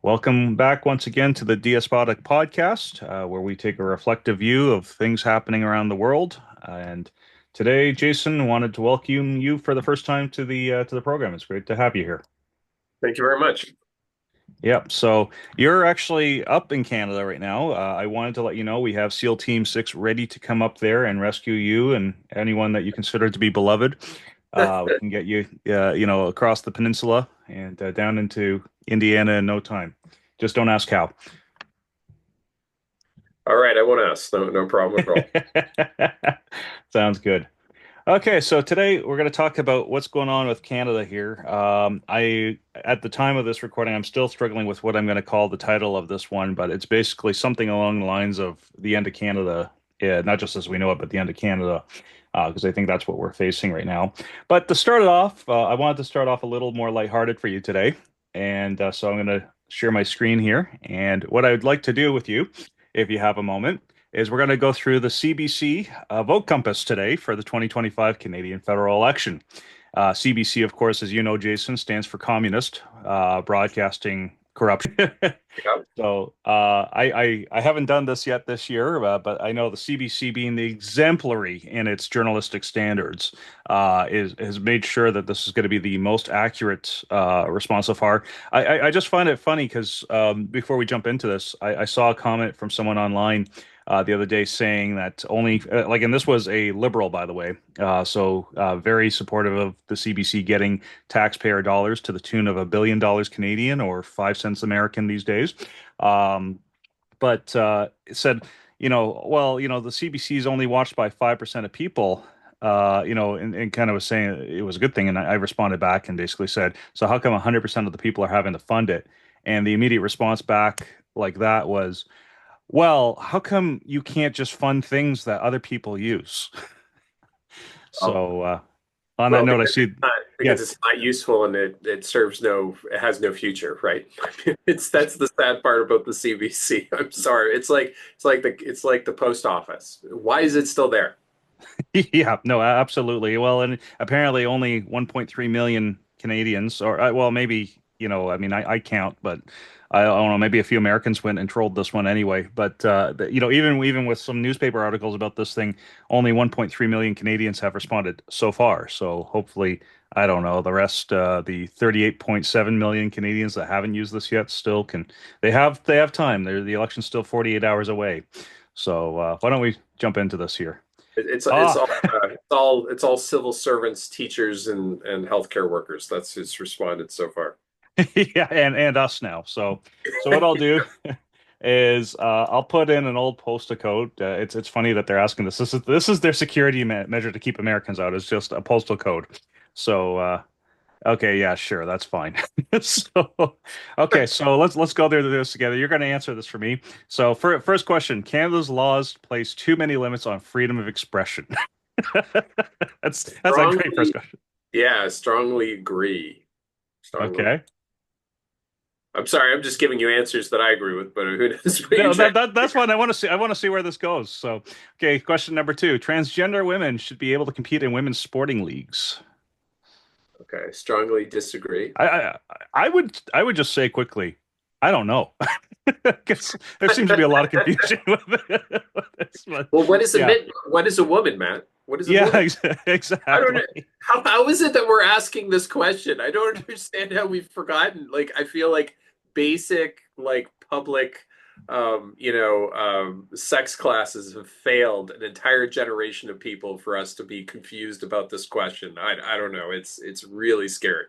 Welcome back once again to the Diaspoda podcast, where we take a reflective view of things happening around the world. And today, Jason wanted to welcome you for the first time to the program. It's great to have you here. Thank you very much. Yep. So you're actually up in Canada right now. I wanted to let you know we have SEAL Team 6 ready to come up there and rescue you and anyone that you consider to be beloved. We can get you, across the peninsula and down into Indiana in no time. Just don't ask how. All right, I won't ask. No problem at all. Sounds good. Okay, so today we're going to talk about what's going on with Canada here. At the time of this recording, I'm still struggling with what I'm going to call the title of this one, but it's basically something along the lines of the end of Canada, not just as we know it, but the end of Canada, because I think that's what we're facing right now. But to start it off, I wanted to start off a little more lighthearted for you today, and so I'm going to share my screen here. And what I would like to do with you, if you have a moment, is we're going to go through the CBC vote compass today for the 2025 Canadian federal election. CBC, of course, as you know, Jason, stands for Communist Broadcasting Corruption. Yeah. I haven't done this yet this year, but I know the CBC, being the exemplary in its journalistic standards, is has made sure that this is going to be the most accurate response so far. I just find it funny because before we jump into this, I saw a comment from someone online the other day saying that only and this was a liberal, by the way, very supportive of the CBC getting taxpayer dollars to the tune of $1 billion Canadian or 5 cents American these days. Um, but it said, the CBC is only watched by 5% of people. And kind of was saying it was a good thing. And I responded back and basically said, so how come 100% of the people are having to fund it? And the immediate response back like that was, well, how come you can't just fund things that other people use? Oh, So, on that well, note, I see, yeah, because it's not useful and it serves it has no future, right? That's the sad part about the CBC. I'm sorry. It's like the post office. Why is it still there? yeah, no, absolutely. Well, and apparently only 1.3 million Canadians, or well, maybe, I mean, I count, but I don't know, maybe a few Americans went and trolled this one anyway. But even with some newspaper articles about this thing, only 1.3 million Canadians have responded so far. So hopefully, I don't know, the rest, the 38.7 million Canadians that haven't used this yet, still can. They have time. The election's still 48 hours away. So why don't we jump into this here? It's Ah, all civil servants, teachers, and healthcare workers. That's who's responded so far. yeah, and us now. So what I'll do is I'll put in an old postal code. It's funny that they're asking this. This is their security measure to keep Americans out. It's just a postal code. So okay, yeah, sure, that's fine. So okay, so let's go there to this together. You're going to answer this for me. So for first question, Canada's laws place too many limits on freedom of expression. That's a great first Strongly, question. yeah, strongly agree. Strongly. Okay. I'm sorry, I'm just giving you answers that I agree with, but who knows what you No, try. that's fine. I want to see. I want to see where this goes. So, okay, question number two: transgender women should be able to compete in women's sporting leagues. Okay, strongly disagree. I would just say quickly, I don't know, because there seems to be a lot of confusion with this. But Well, what is a yeah, mid? What is a woman, Matt? What is a yeah, woman? I don't know. exactly. How is it that we're asking this question? I don't understand how we've forgotten. Like, I feel like basic, like public, sex classes have failed an entire generation of people for us to be confused about this question. I don't know. It's really scary.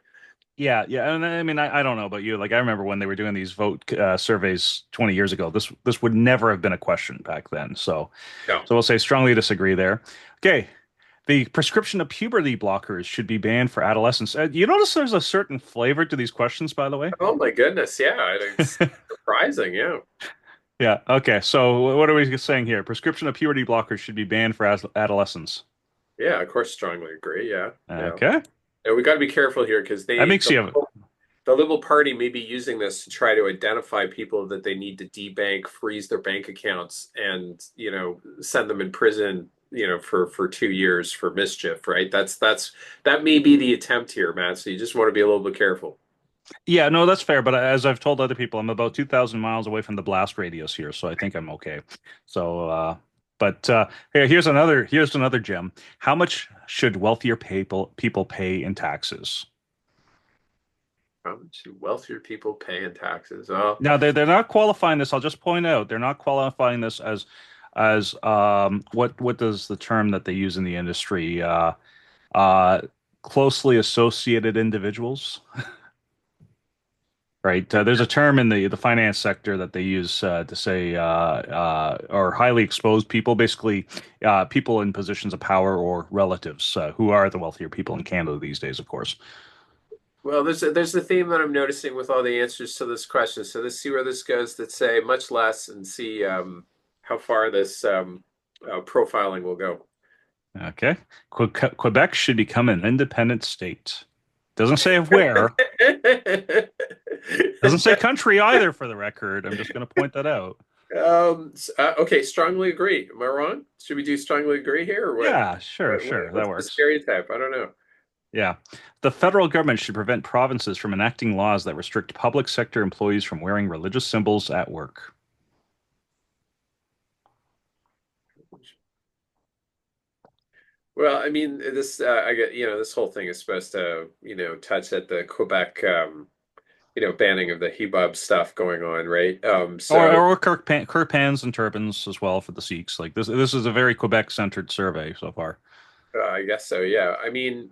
Yeah, yeah, and I mean, I don't know about you. Like, I remember when they were doing these vote surveys 20 years ago. This would never have been a question back then. So, No. so we'll say strongly disagree there. Okay, the prescription of puberty blockers should be banned for adolescents. You notice there's a certain flavor to these questions, by the way? Oh my goodness. Yeah, it's surprising. Yeah. Yeah. Okay. So what are we saying here? Prescription of puberty blockers should be banned for adolescents. Yeah, of course, strongly agree. Yeah. Yeah. Okay. And we got to be careful here because That makes you. the Liberal Party may be using this to try to identify people that they need to debank, freeze their bank accounts, and send them in prison, for 2 years for mischief. Right? That may be the attempt here, Matt. So you just want to be a little bit careful. Yeah, no, that's fair. But as I've told other people, I'm about 2,000 miles away from the blast radius here, so I think I'm okay. So, but here's another gem. How much should wealthier people pay in taxes? How much do wealthier people pay in taxes? Oh, Now they're not qualifying this. I'll just point out they're not qualifying this as what does the term that they use in the industry uh closely associated individuals, right? There's a term in the finance sector that they use to say or highly exposed people, basically people in positions of power or relatives who are the wealthier people in Canada these days, of course. well, there's a theme that I'm noticing with all the answers to this question. So let's see where this goes. That say much less and see how far this profiling will go. Okay. Quebec should become an independent state. Doesn't say of where. Doesn't say country either, for the record. I'm just going to point that out. Okay, strongly agree. Am I wrong? Should we do strongly agree here or what? Yeah, sure, sure. That What's the works. stereotype? I don't know. Yeah. The federal government should prevent provinces from enacting laws that restrict public sector employees from wearing religious symbols at work. Well, I mean, I get, this whole thing is supposed to, touch at the Quebec, banning of the hijab stuff going on, right? Or kirpans and turbans as well for the Sikhs. Like this is a very Quebec-centered survey so far. I guess so, yeah. I mean,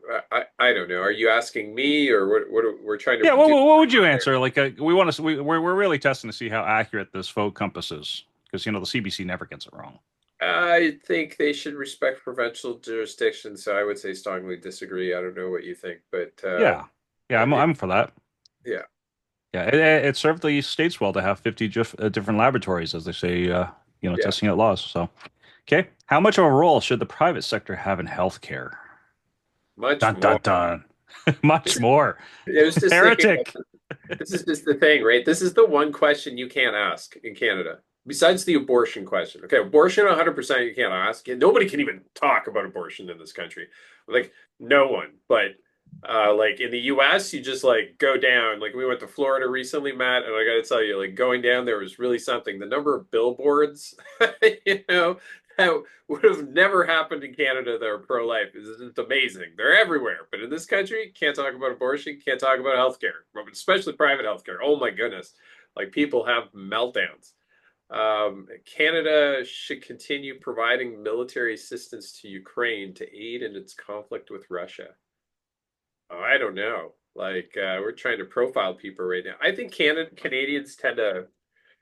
I don't know. Are you asking me or we're trying to Yeah, do? what would you answer? Like we want to we're really testing to see how accurate this faux compass is because the CBC never gets it wrong. I think they should respect provincial jurisdiction, so I would say strongly disagree. I don't know what you think, but Yeah. Yeah, I'm for that. yeah, Yeah, it served the states well to have 50 different laboratories, as they say, yeah, testing out laws. So, okay. How much of a role should the private sector have in healthcare? much Dun, more. dun, dun. Much more. I was just thinking Heretic. this is just the thing, right? This is the one question you can't ask in Canada, besides the abortion question. Okay, abortion 100% you can't ask. Nobody can even talk about abortion in this country. Like, no one. But like in the US, you just like go down. Like we went to Florida recently, Matt, and I got to tell you, like going down there was really something. The number of billboards, you know, that would have never happened in Canada that are pro-life is amazing. They're everywhere. But in this country, can't talk about abortion, can't talk about healthcare, especially private healthcare. Oh my goodness. Like people have meltdowns. Canada should continue providing military assistance to Ukraine to aid in its conflict with Russia. Oh, I don't know. Like we're trying to profile people right now. I think Canadians tend to,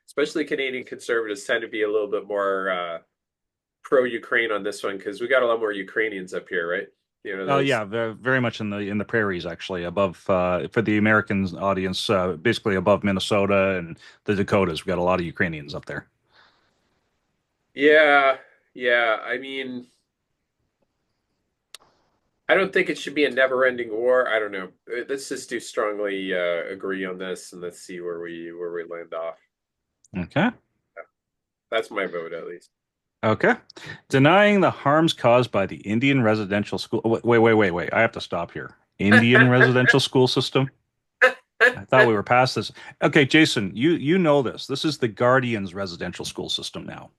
especially Canadian conservatives, tend to be a little bit more pro-Ukraine on this one because we got a lot more Ukrainians up here, right? Oh There's yeah, very much in the prairies actually, above for the American audience, basically above Minnesota and the Dakotas. We got a lot of Ukrainians up there. yeah, yeah. I mean, I don't think it should be a never-ending war. I don't know. Let's just do strongly agree on this and let's see where we land off. Okay. That's my vote at least. Okay. Denying the harms caused by the Indian residential school. Wait. I have to stop here. Indian residential school system? I thought we were past this. Okay, Jason, you know this. This is the Guardians residential school system now.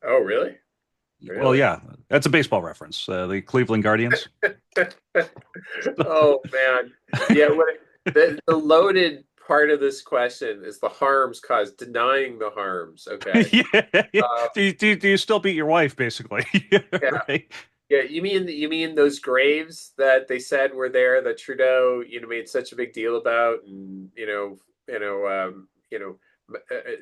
Oh, really? Well, Really? yeah, that's a baseball reference. The Cleveland Guardians. Oh man. Yeah, the loaded part of this question is the harms caused, denying the harms. Okay. Yeah. Uh, Do you still beat your wife, basically? yeah. Right. Yeah, you mean those graves that they said were there that Trudeau, made such a big deal about and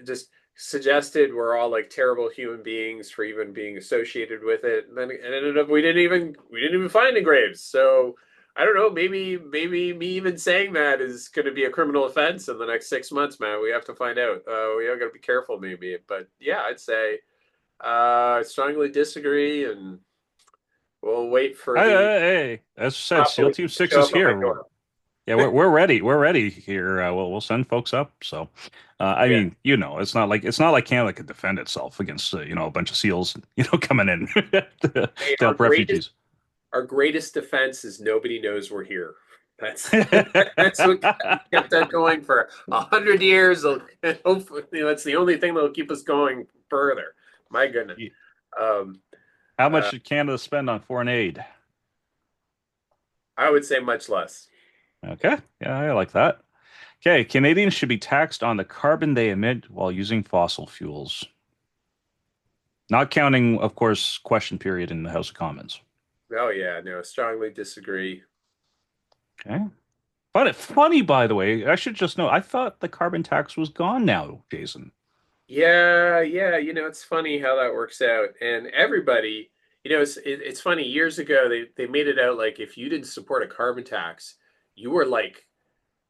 just suggested we're all like terrible human beings for even being associated with it. And then it ended up we didn't even find the graves. So I don't know, maybe me even saying that is going to be a criminal offense in the next 6 months, man. We have to find out. We all got to be careful, maybe. But yeah, I'd say I strongly disagree, and we'll wait for the Hey, as I said, SEAL police Team to Six show is up at my here. door. Yeah, we're ready. We're ready here. We'll send folks up. So, I Yeah. mean, it's not like Canada could defend itself against a bunch of SEALs coming in to Hey, help refugees. our greatest defense is nobody knows we're here. That's that's what kept that going for 100 years. And hopefully, it's the only thing that'll keep us going further. My goodness. Um, How much uh, should Canada spend on foreign aid? I would say much less. Okay, yeah, I like that. Okay, Canadians should be taxed on the carbon they emit while using fossil fuels. Not counting, of course, question period in the House of Commons. Oh yeah, no, strongly disagree. Okay. Funny, by the way, I should just know, I thought the carbon tax was gone now, Jason. Yeah, yeah, it's funny how that works out. And everybody, it's funny. Years ago, they made it out like if you didn't support a carbon tax, you were like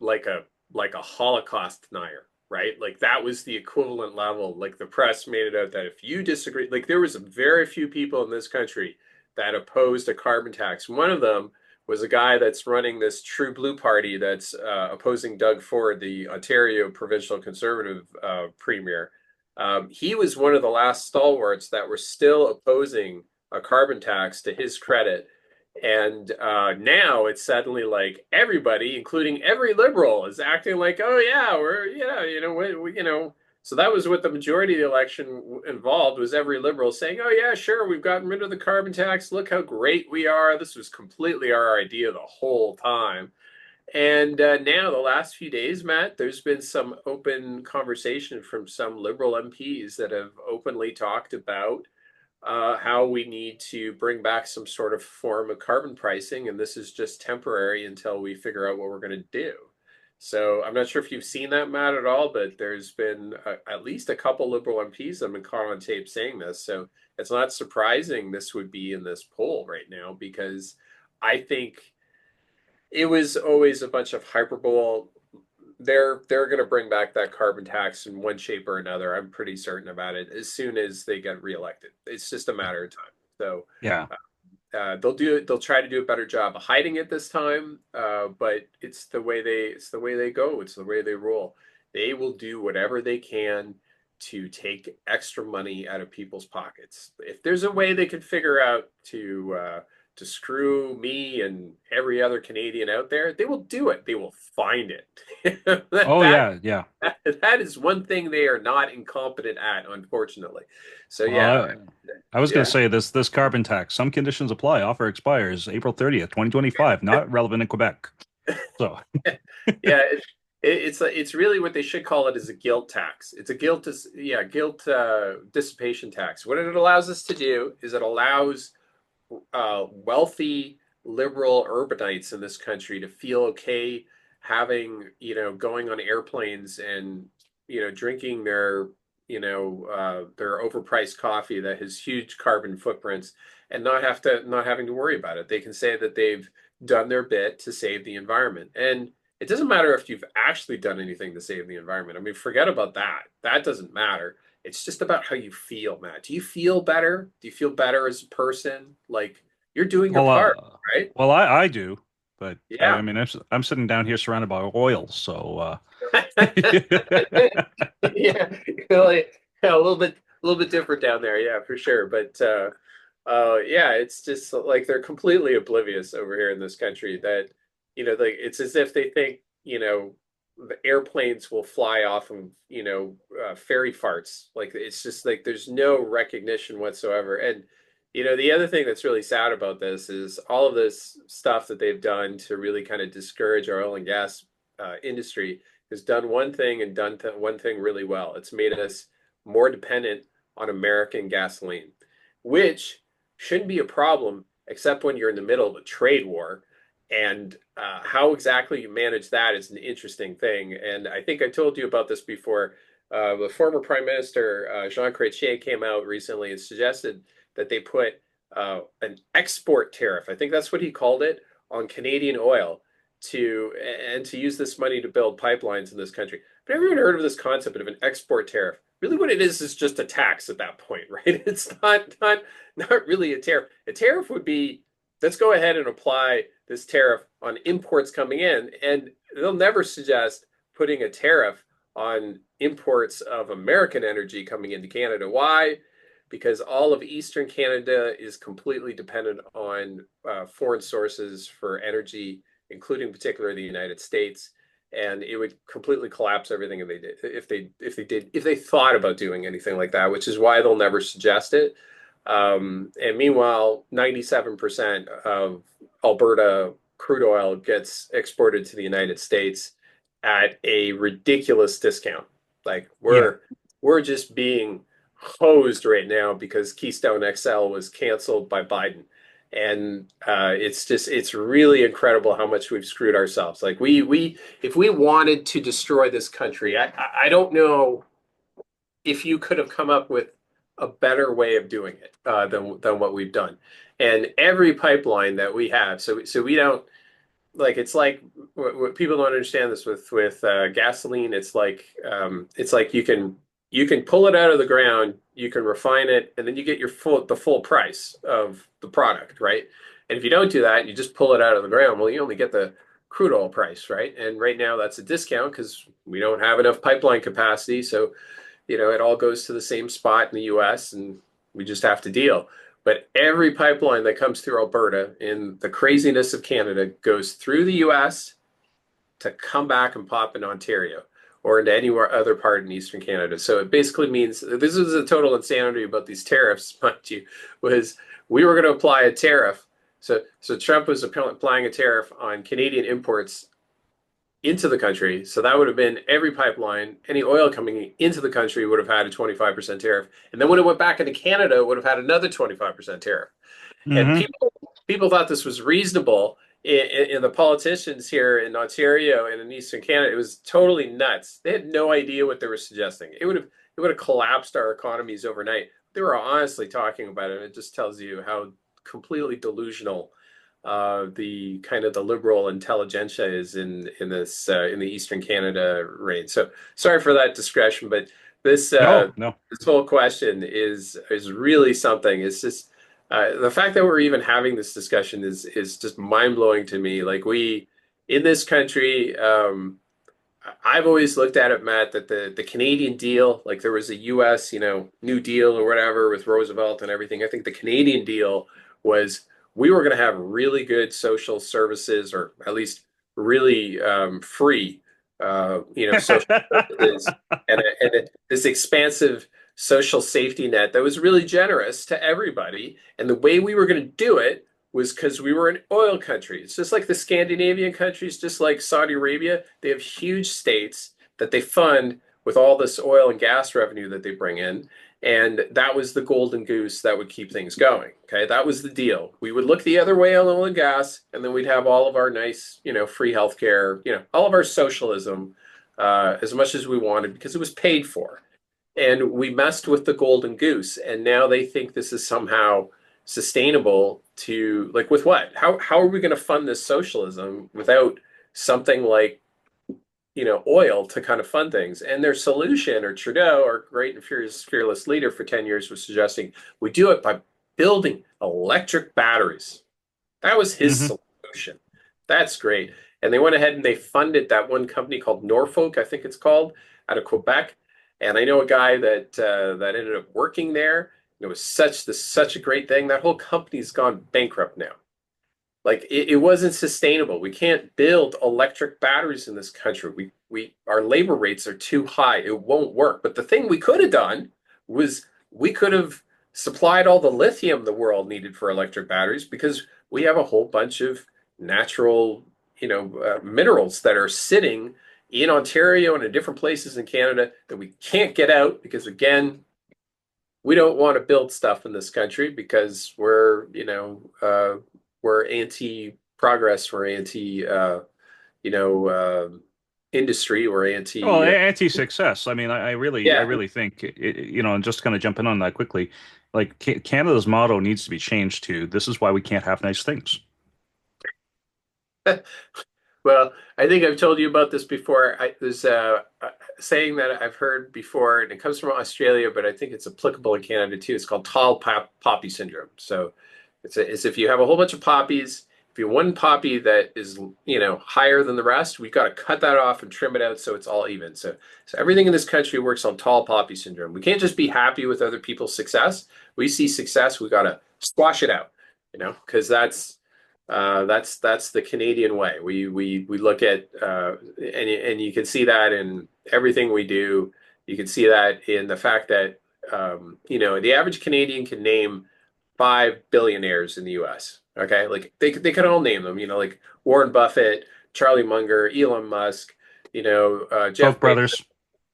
a like a Holocaust denier, right? Like that was the equivalent level. Like the press made it out that if you disagree, like there was very few people in this country that opposed a carbon tax. One of them was a guy that's running this True Blue Party that's opposing Doug Ford, the Ontario provincial conservative premier. He was one of the last stalwarts that were still opposing a carbon tax to his credit. And now it's suddenly like everybody, including every liberal, is acting like, oh yeah, we're yeah, So that was what the majority of the election involved was every liberal saying, oh yeah, sure, we've gotten rid of the carbon tax. Look how great we are. This was completely our idea the whole time. And now, the last few days, Matt, there's been some open conversation from some liberal MPs that have openly talked about how we need to bring back some sort of form of carbon pricing, and this is just temporary until we figure out what we're going to do. So I'm not sure if you've seen that, Matt, at all, but there's been at least a couple liberal MPs that have been caught on tape saying this. So it's not surprising this would be in this poll right now because I think it was always a bunch of hyperbole. They're going to bring back that carbon tax in one shape or another. I'm pretty certain about it as soon as they get reelected. It's just a matter of time. So Yeah. they'll do it. They'll try to do a better job of hiding it this time. But it's the way they go. It's the way they roll. They will do whatever they can to take extra money out of people's pockets. If there's a way they can figure out to screw me and every other Canadian out there, they will do it. They will find it. Oh, that, yeah, yeah. that is one thing they are not incompetent at, unfortunately. So Well, yeah, I was going to yeah. say this carbon tax, some conditions apply. Offer expires April 30th, 2025. Not relevant in Quebec. So, Yeah, it's really what they should call it is a guilt tax. It's a guilt dissipation tax. What it allows us to do is it allows wealthy liberal urbanites in this country to feel okay having going on airplanes and drinking their overpriced coffee that has huge carbon footprints and not having to worry about it. They can say that they've done their bit to save the environment. And it doesn't matter if you've actually done anything to save the environment. I mean, forget about that. That doesn't matter. It's just about how you feel, Matt. Do you feel better? Do you feel better as a person? Like you're doing your well, part, right? I do, but I Yeah. mean, I'm sitting down here surrounded by oil, so Yeah, really, yeah, a little bit different down there, yeah, for sure. But yeah, it's just like they're completely oblivious over here in this country that like it's as if they think the airplanes will fly off of fairy farts. Like it's just like there's no recognition whatsoever. And the other thing that's really sad about this is all of this stuff that they've done to really kind of discourage our oil and gas industry has done one thing and done one thing really well. It's made us more dependent on American gasoline, which shouldn't be a problem except when you're in the middle of a trade war. And how exactly you manage that is an interesting thing. And I think I told you about this before. The former Prime Minister, Jean Chrétien, came out recently and suggested that they put an export tariff, I think that's what he called it, on Canadian oil to use this money to build pipelines in this country. I've never even heard of this concept of an export tariff. Really, what it is just a tax at that point, right? It's not really a tariff. A tariff would be let's go ahead and apply this tariff on imports coming in, and they'll never suggest putting a tariff on imports of American energy coming into Canada. Why? Because all of Eastern Canada is completely dependent on foreign sources for energy including particularly the United States, and it would completely collapse everything if they thought about doing anything like that, which is why they'll never suggest it. And meanwhile, 97% of Alberta crude oil gets exported to the United States at a ridiculous discount. Like Yeah. we're just being hosed right now because Keystone XL was canceled by Biden. And it's really incredible how much we've screwed ourselves. Like we if we wanted to destroy this country, I don't know if you could have come up with a better way of doing it than what we've done. And every pipeline that we have, so we don't like it's like what people don't understand this with gasoline. It's like you can pull it out of the ground, you can refine it, and then you get the full price of the product, right? And if you don't do that, you just pull it out of the ground. Well, you only get the crude oil price, right? And right now that's a discount because we don't have enough pipeline capacity. So it all goes to the same spot in the US and we just have to deal. But every pipeline that comes through Alberta in the craziness of Canada goes through the US to come back and pop in Ontario or into any other part in Eastern Canada. So it basically means this is a total insanity about these tariffs, mind you, was we were going to apply a tariff. So Trump was applying a tariff on Canadian imports into the country. So that would have been every pipeline, any oil coming into the country would have had a 25% tariff. And then when it went back into Canada, it would have had another 25% tariff. And Hmm. people thought this was reasonable. In the politicians here in Ontario and in Eastern Canada, it was totally nuts. They had no idea what they were suggesting. It would have collapsed our economies overnight. They were honestly talking about it. It just tells you how completely delusional the kind of the liberal intelligentsia is in the Eastern Canada reign. So sorry for that digression, but this No, no. this whole question is really something. It's just the fact that we're even having this discussion is just mind blowing to me. Like we in this country, I've always looked at it, Matt, that the Canadian deal, like there was a U.S. New Deal or whatever with Roosevelt and everything. I think the Canadian deal was we were going to have really good social services, or at least really free, social services, and this expansive social safety net that was really generous to everybody. And the way we were going to do it was because we were an oil country. It's just like the Scandinavian countries, just like Saudi Arabia. They have huge states that they fund with all this oil and gas revenue that they bring in. And that was the golden goose that would keep things going. Okay, that was the deal. We would look the other way on oil and gas, and then we'd have all of our nice, free healthcare, all of our socialism, as much as we wanted because it was paid for. And we messed with the golden goose, and now they think this is somehow sustainable to like with what? How are we going to fund this socialism without something like oil to kind of fund things? And their solution, or Trudeau, our great and fearless leader for 10 years, was suggesting we do it by building electric batteries. That was his Hmm. solution. That's great. And they went ahead and they funded that one company called Norfolk, I think it's called, out of Quebec. And I know a guy that ended up working there. It was such a great thing. That whole company's gone bankrupt now. Like it wasn't sustainable. We can't build electric batteries in this country. We our labor rates are too high. It won't work. But the thing we could have done was we could have supplied all the lithium the world needed for electric batteries because we have a whole bunch of natural, minerals that are sitting in Ontario and in different places in Canada that we can't get out because again, we don't want to build stuff in this country because we're anti-progress, we're anti, you know, uh, industry, we're Well, anti, anti-success. I mean, I yeah. really think, and just kind of jumping on that quickly, like Canada's motto needs to be changed to, "This is why we can't have nice things." Well, I think I've told you about this before. There's a saying that I've heard before, and it comes from Australia, but I think it's applicable in Canada too. It's called poppy syndrome. So it's if you have a whole bunch of poppies, if you have one poppy that is, higher than the rest, we've got to cut that off and trim it out so it's all even. So everything in this country works on tall poppy syndrome. We can't just be happy with other people's success. We see success, we got to squash it out, because That's the Canadian way. We look at and you can see that in everything we do. You can see that in the fact that the average Canadian can name five billionaires in the U.S. Okay, like they can all name them. Like Warren Buffett, Charlie Munger, Elon Musk, Koch Jeff Bezos. brothers.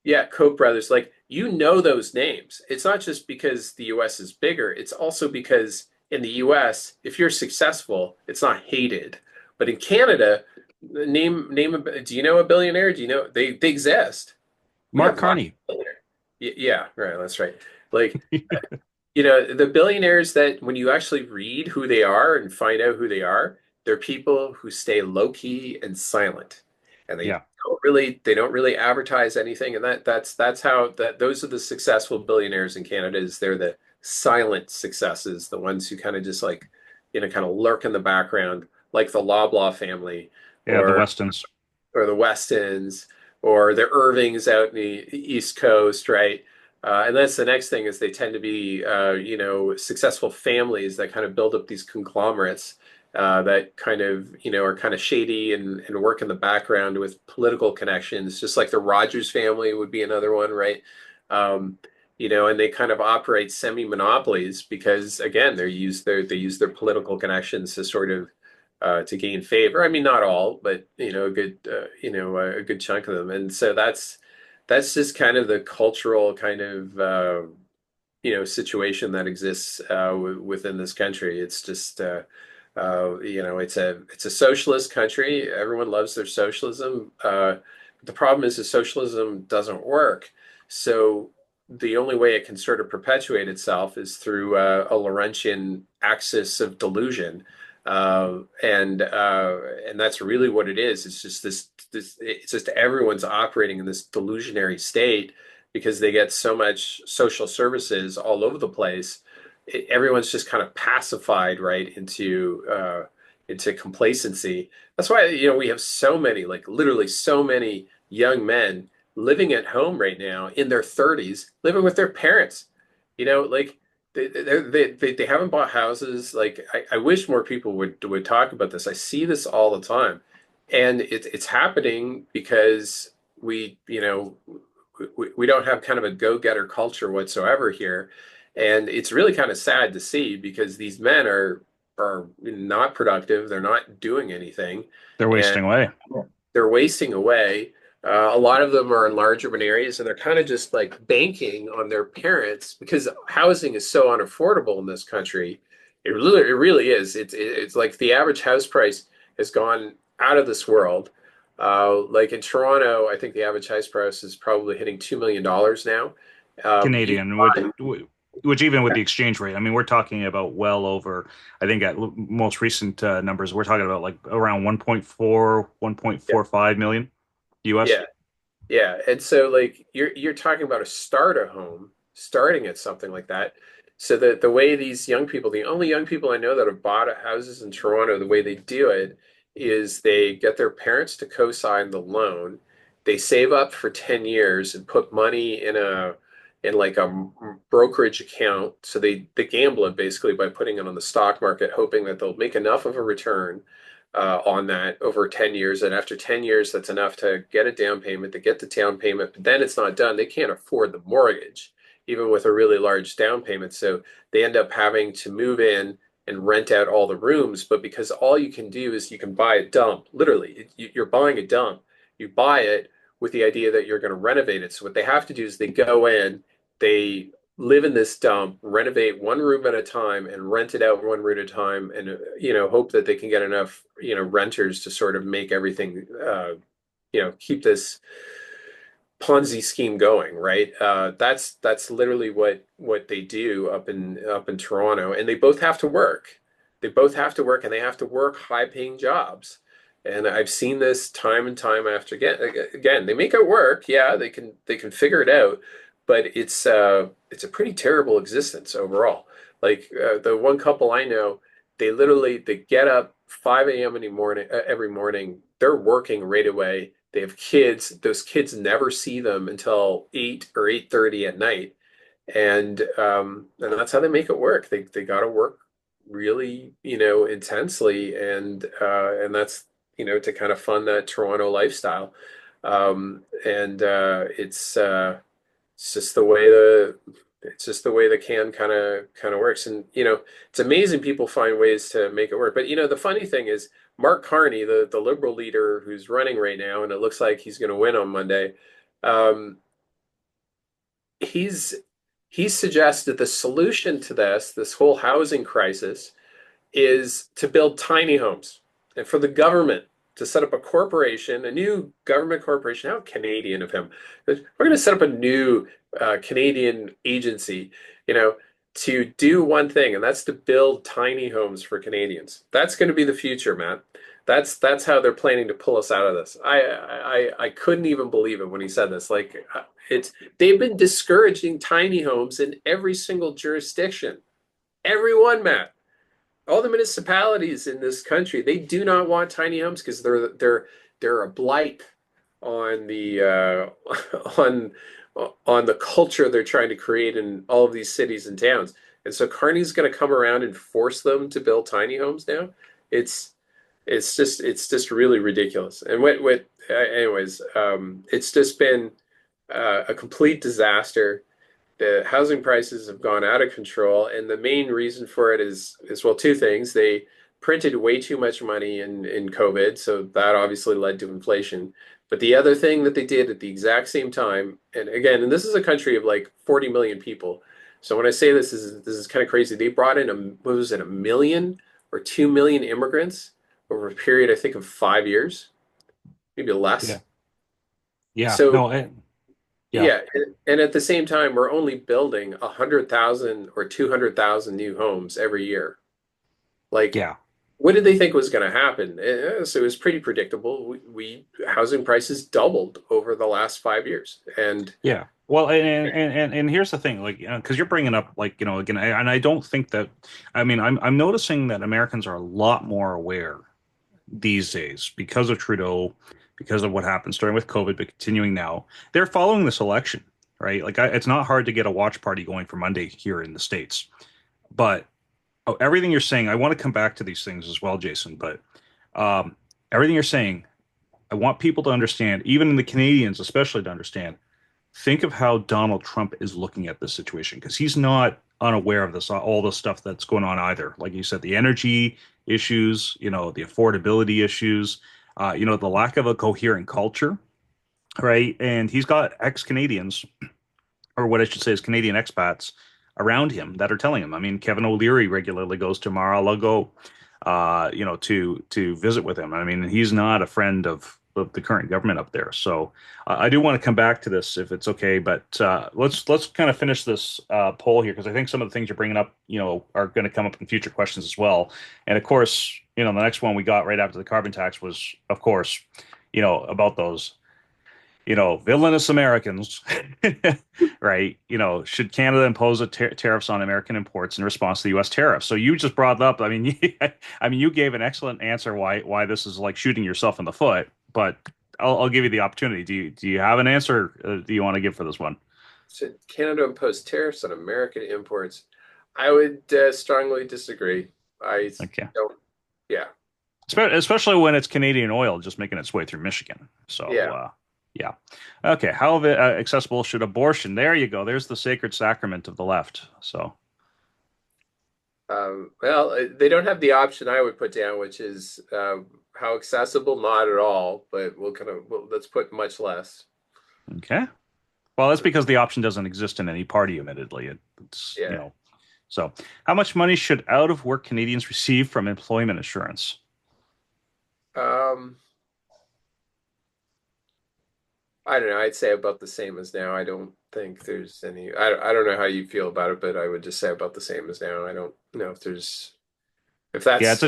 Yeah, Koch brothers. Like those names. It's not just because the US is bigger, it's also because in the US, if you're successful, it's not hated. But in Canada, do you know a billionaire? Do you know they exist? We Mark have lots Carney. of billionaires. Yeah, right, that's right. Like the billionaires that when you actually read who they are and find out who they are, they're people who stay low key and silent. And Yeah. they don't really advertise anything. And that's how that those are the successful billionaires in Canada is they're the silent successes, the ones who kind of just like, kind of lurk in the background, like the Loblaw family Yeah, the or Westons. or the Westons or the Irvings out in the East Coast, right? And that's the next thing is they tend to be, successful families that kind of build up these conglomerates that kind of, are kind of shady and work in the background with political connections, just like the Rogers family would be another one, right? Um, and they kind of operate semi-monopolies because, again, they use their political connections to sort of to gain favor. I mean, not all, but a good chunk of them. And so that's just kind of the cultural kind of situation that exists within this country. It's just it's a socialist country. Everyone loves their socialism. The problem is the socialism doesn't work. So the only way it can sort of perpetuate itself is through a Laurentian axis of delusion. And that's really what it is. It's just it's just everyone's operating in this delusionary state because they get so much social services all over the place. Everyone's just kind of pacified right into complacency. That's why we have so many, like literally so many young men living at home right now in their 30s, living with their parents. Like they haven't bought houses. Like I wish more people would talk about this. I see this all the time, and it's happening because we don't have kind of a go-getter culture whatsoever here, and it's really kind of sad to see because these men are not productive. They're not doing anything, They're and wasting away. they're wasting away. A lot of them are in large urban areas, and they're kind of just like banking on their parents because housing is so unaffordable in this country. It really is. It's like the average house price has gone out of this world. Like in Toronto, I think the average house price is probably hitting $2 million now. You Canadian, which even with the exchange rate, I mean, we're talking about well over, I think at most recent numbers, we're talking about like around 1.4, yeah, 1.45 million US. yeah. Yeah, and so like you're talking about a starter home starting at something like that. So the way these young people, the only young people I know that have bought houses in Toronto, the way they do it is they get their parents to co-sign the loan. They save up for 10 years and put money in like a brokerage account. So they gamble it basically by putting it on the stock market, hoping that they'll make enough of a return on that over 10 years. And after 10 years, that's enough to get a down payment, to get the down payment, but then it's not done. They can't afford the mortgage, even with a really large down payment. So they end up having to move in and rent out all the rooms. But because all you can do is you can buy a dump, literally, you're buying a dump. You buy it with the idea that you're going to renovate it. So what they have to do is they go in, they live in this dump, renovate one room at a time and rent it out one room at a time and hope that they can get enough, renters to sort of make everything keep this Ponzi scheme going, right? That's literally what they do up in Toronto, and they both have to work. They both have to work, and they have to work high-paying jobs. And I've seen this time and time after again. They make it work, yeah. They can figure it out, but it's a pretty terrible existence overall. Like the one couple I know, they get up 5 a.m. every morning. They're working right away. They have kids. Those kids never see them until 8 or 8:30 at night. And that's how they make it work. They got to work really, intensely, and that's, to kind of fund that Toronto lifestyle. And it's just the way the can kind of works. And it's amazing people find ways to make it work. But the funny thing is Mark Carney, the Liberal leader who's running right now, and it looks like he's going to win on Monday. Um, he's he suggested the solution to this whole housing crisis is to build tiny homes and for the government to set up a corporation, a new government corporation. How Canadian of him. We're going to set up a new Canadian agency, you know, to do one thing, and that's to build tiny homes for Canadians. That's going to be the future, man. That's how they're planning to pull us out of this. I couldn't even believe it when he said this. Like it's they've been discouraging tiny homes in every single jurisdiction. Everyone, Matt, all the municipalities in this country, they do not want tiny homes because they're a blight on the on the culture they're trying to create in all of these cities and towns. And so Carney's going to come around and force them to build tiny homes now. It's it's just really ridiculous. And anyways, it's just been a complete disaster. The housing prices have gone out of control, and the main reason for it is well, two things. They printed way too much money in COVID, so that obviously led to inflation. But the other thing that they did at the exact same time, and again, and this is a country of like 40 million people. So when I say this is kind of crazy, they brought in what was it, 1 million or 2 million immigrants over a period, I think, of 5 years, maybe Yeah. less. Yeah. So No, yeah. yeah, and at the same time, we're only building 100,000 or 200,000 new homes every year. Like, Yeah. what did they think was going to happen? So it was pretty predictable. We housing prices doubled over the last 5 years, and Yeah. Well, and here's the thing, like, because you're bringing up, like, again, and I don't think that, I mean, I'm noticing that Americans are a lot more aware these days because of Trudeau, because of what happened starting with COVID, but continuing now. They're following this election, right? Like, it's not hard to get a watch party going for Monday here in the States. But everything you're saying, I want to come back to these things as well, Jason. But um, everything you're saying, I want people to understand, even the Canadians, especially to understand. Think of how Donald Trump is looking at this situation because he's not unaware of this, all the stuff that's going on either. Like you said, the energy issues, the affordability issues, the lack of a coherent culture, right? And he's got ex-Canadians, or what I should say is Canadian expats around him that are telling him. I mean, Kevin O'Leary regularly goes to Mar-a-Lago, to visit with him. I mean, he's not a friend of the current government up there. So I do want to come back to this if it's okay, but let's kind of finish this poll here because I think some of the things you're bringing up, are going to come up in future questions as well. And of course, the next one we got right after the carbon tax was, of course, about those villainous Americans, right? Should Canada impose tariffs on American imports in response to the U.S. tariffs? So you just brought up. I mean, you gave an excellent answer why this is like shooting yourself in the foot. But I'll give you the opportunity. Do you have an answer? Do you want to give for this one? should Canada impose tariffs on American imports? I would strongly disagree. I Okay. don't. Yeah, Especially when it's Canadian oil just making its way through Michigan. So, yeah. yeah. Okay. How accessible should abortion? There you go. There's the sacred sacrament of the left. So, Well, they don't have the option I would put down, which is how accessible, not at all, but let's put much less. okay. Well, that's because the option doesn't exist in any party, admittedly. It's, Yeah. so how much money should out of work Canadians receive from employment insurance? Um, I don't know. I'd say about the same as now. I don't think there's any. I don't know how you feel about it, but I would just say about the same as now. I don't know if Yeah, that's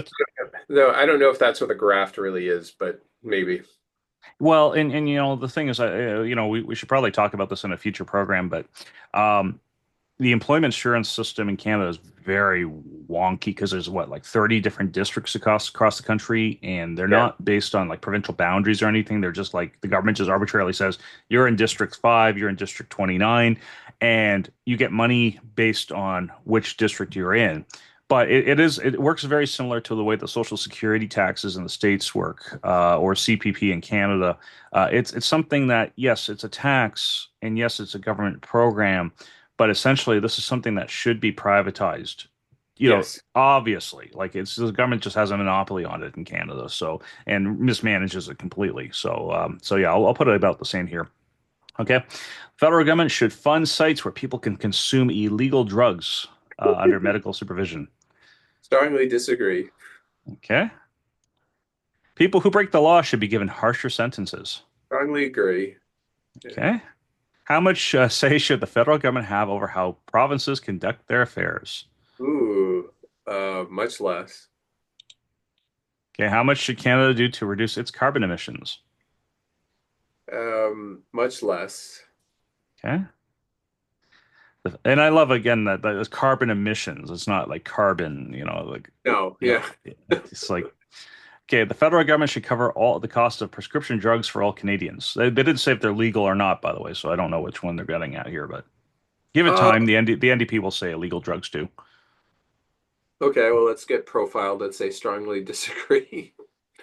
no. I don't know if that's what the graft really is, but maybe. well, and the thing is, we should probably talk about this in a future program, but um, the employment insurance system in Canada is very wonky because there's what like 30 different districts across the country, and they're Yeah. not based on like provincial boundaries or anything. They're just like the government just arbitrarily says you're in District 5, you're in District 29, and you get money based on which district you're in. But it works very similar to the way the Social Security taxes in the States work, or CPP in Canada. It's something that, yes, it's a tax, and yes, it's a government program, but essentially this is something that should be privatized. Yes. Obviously, like it's the government just has a monopoly on it in Canada, so and mismanages it completely. So yeah, I'll put it about the same here. Okay, federal government should fund sites where people can consume illegal drugs under medical supervision. Strongly disagree. Okay. People who break the law should be given harsher sentences. Strongly agree. Yeah. Okay. How much say should the federal government have over how provinces conduct their affairs? Ooh, much less. Okay. How much should Canada do to reduce its carbon emissions? Much less. Okay. And I love again that it's carbon emissions. It's not like carbon, No, you yeah. know, it's like, okay, the federal government should cover all the cost of prescription drugs for all Canadians. They didn't say if they're legal or not, by the way, so I don't know which one they're getting at here, but give it Uh, time. The NDP will say illegal drugs too. okay, well, let's get profiled. Let's say strongly disagree.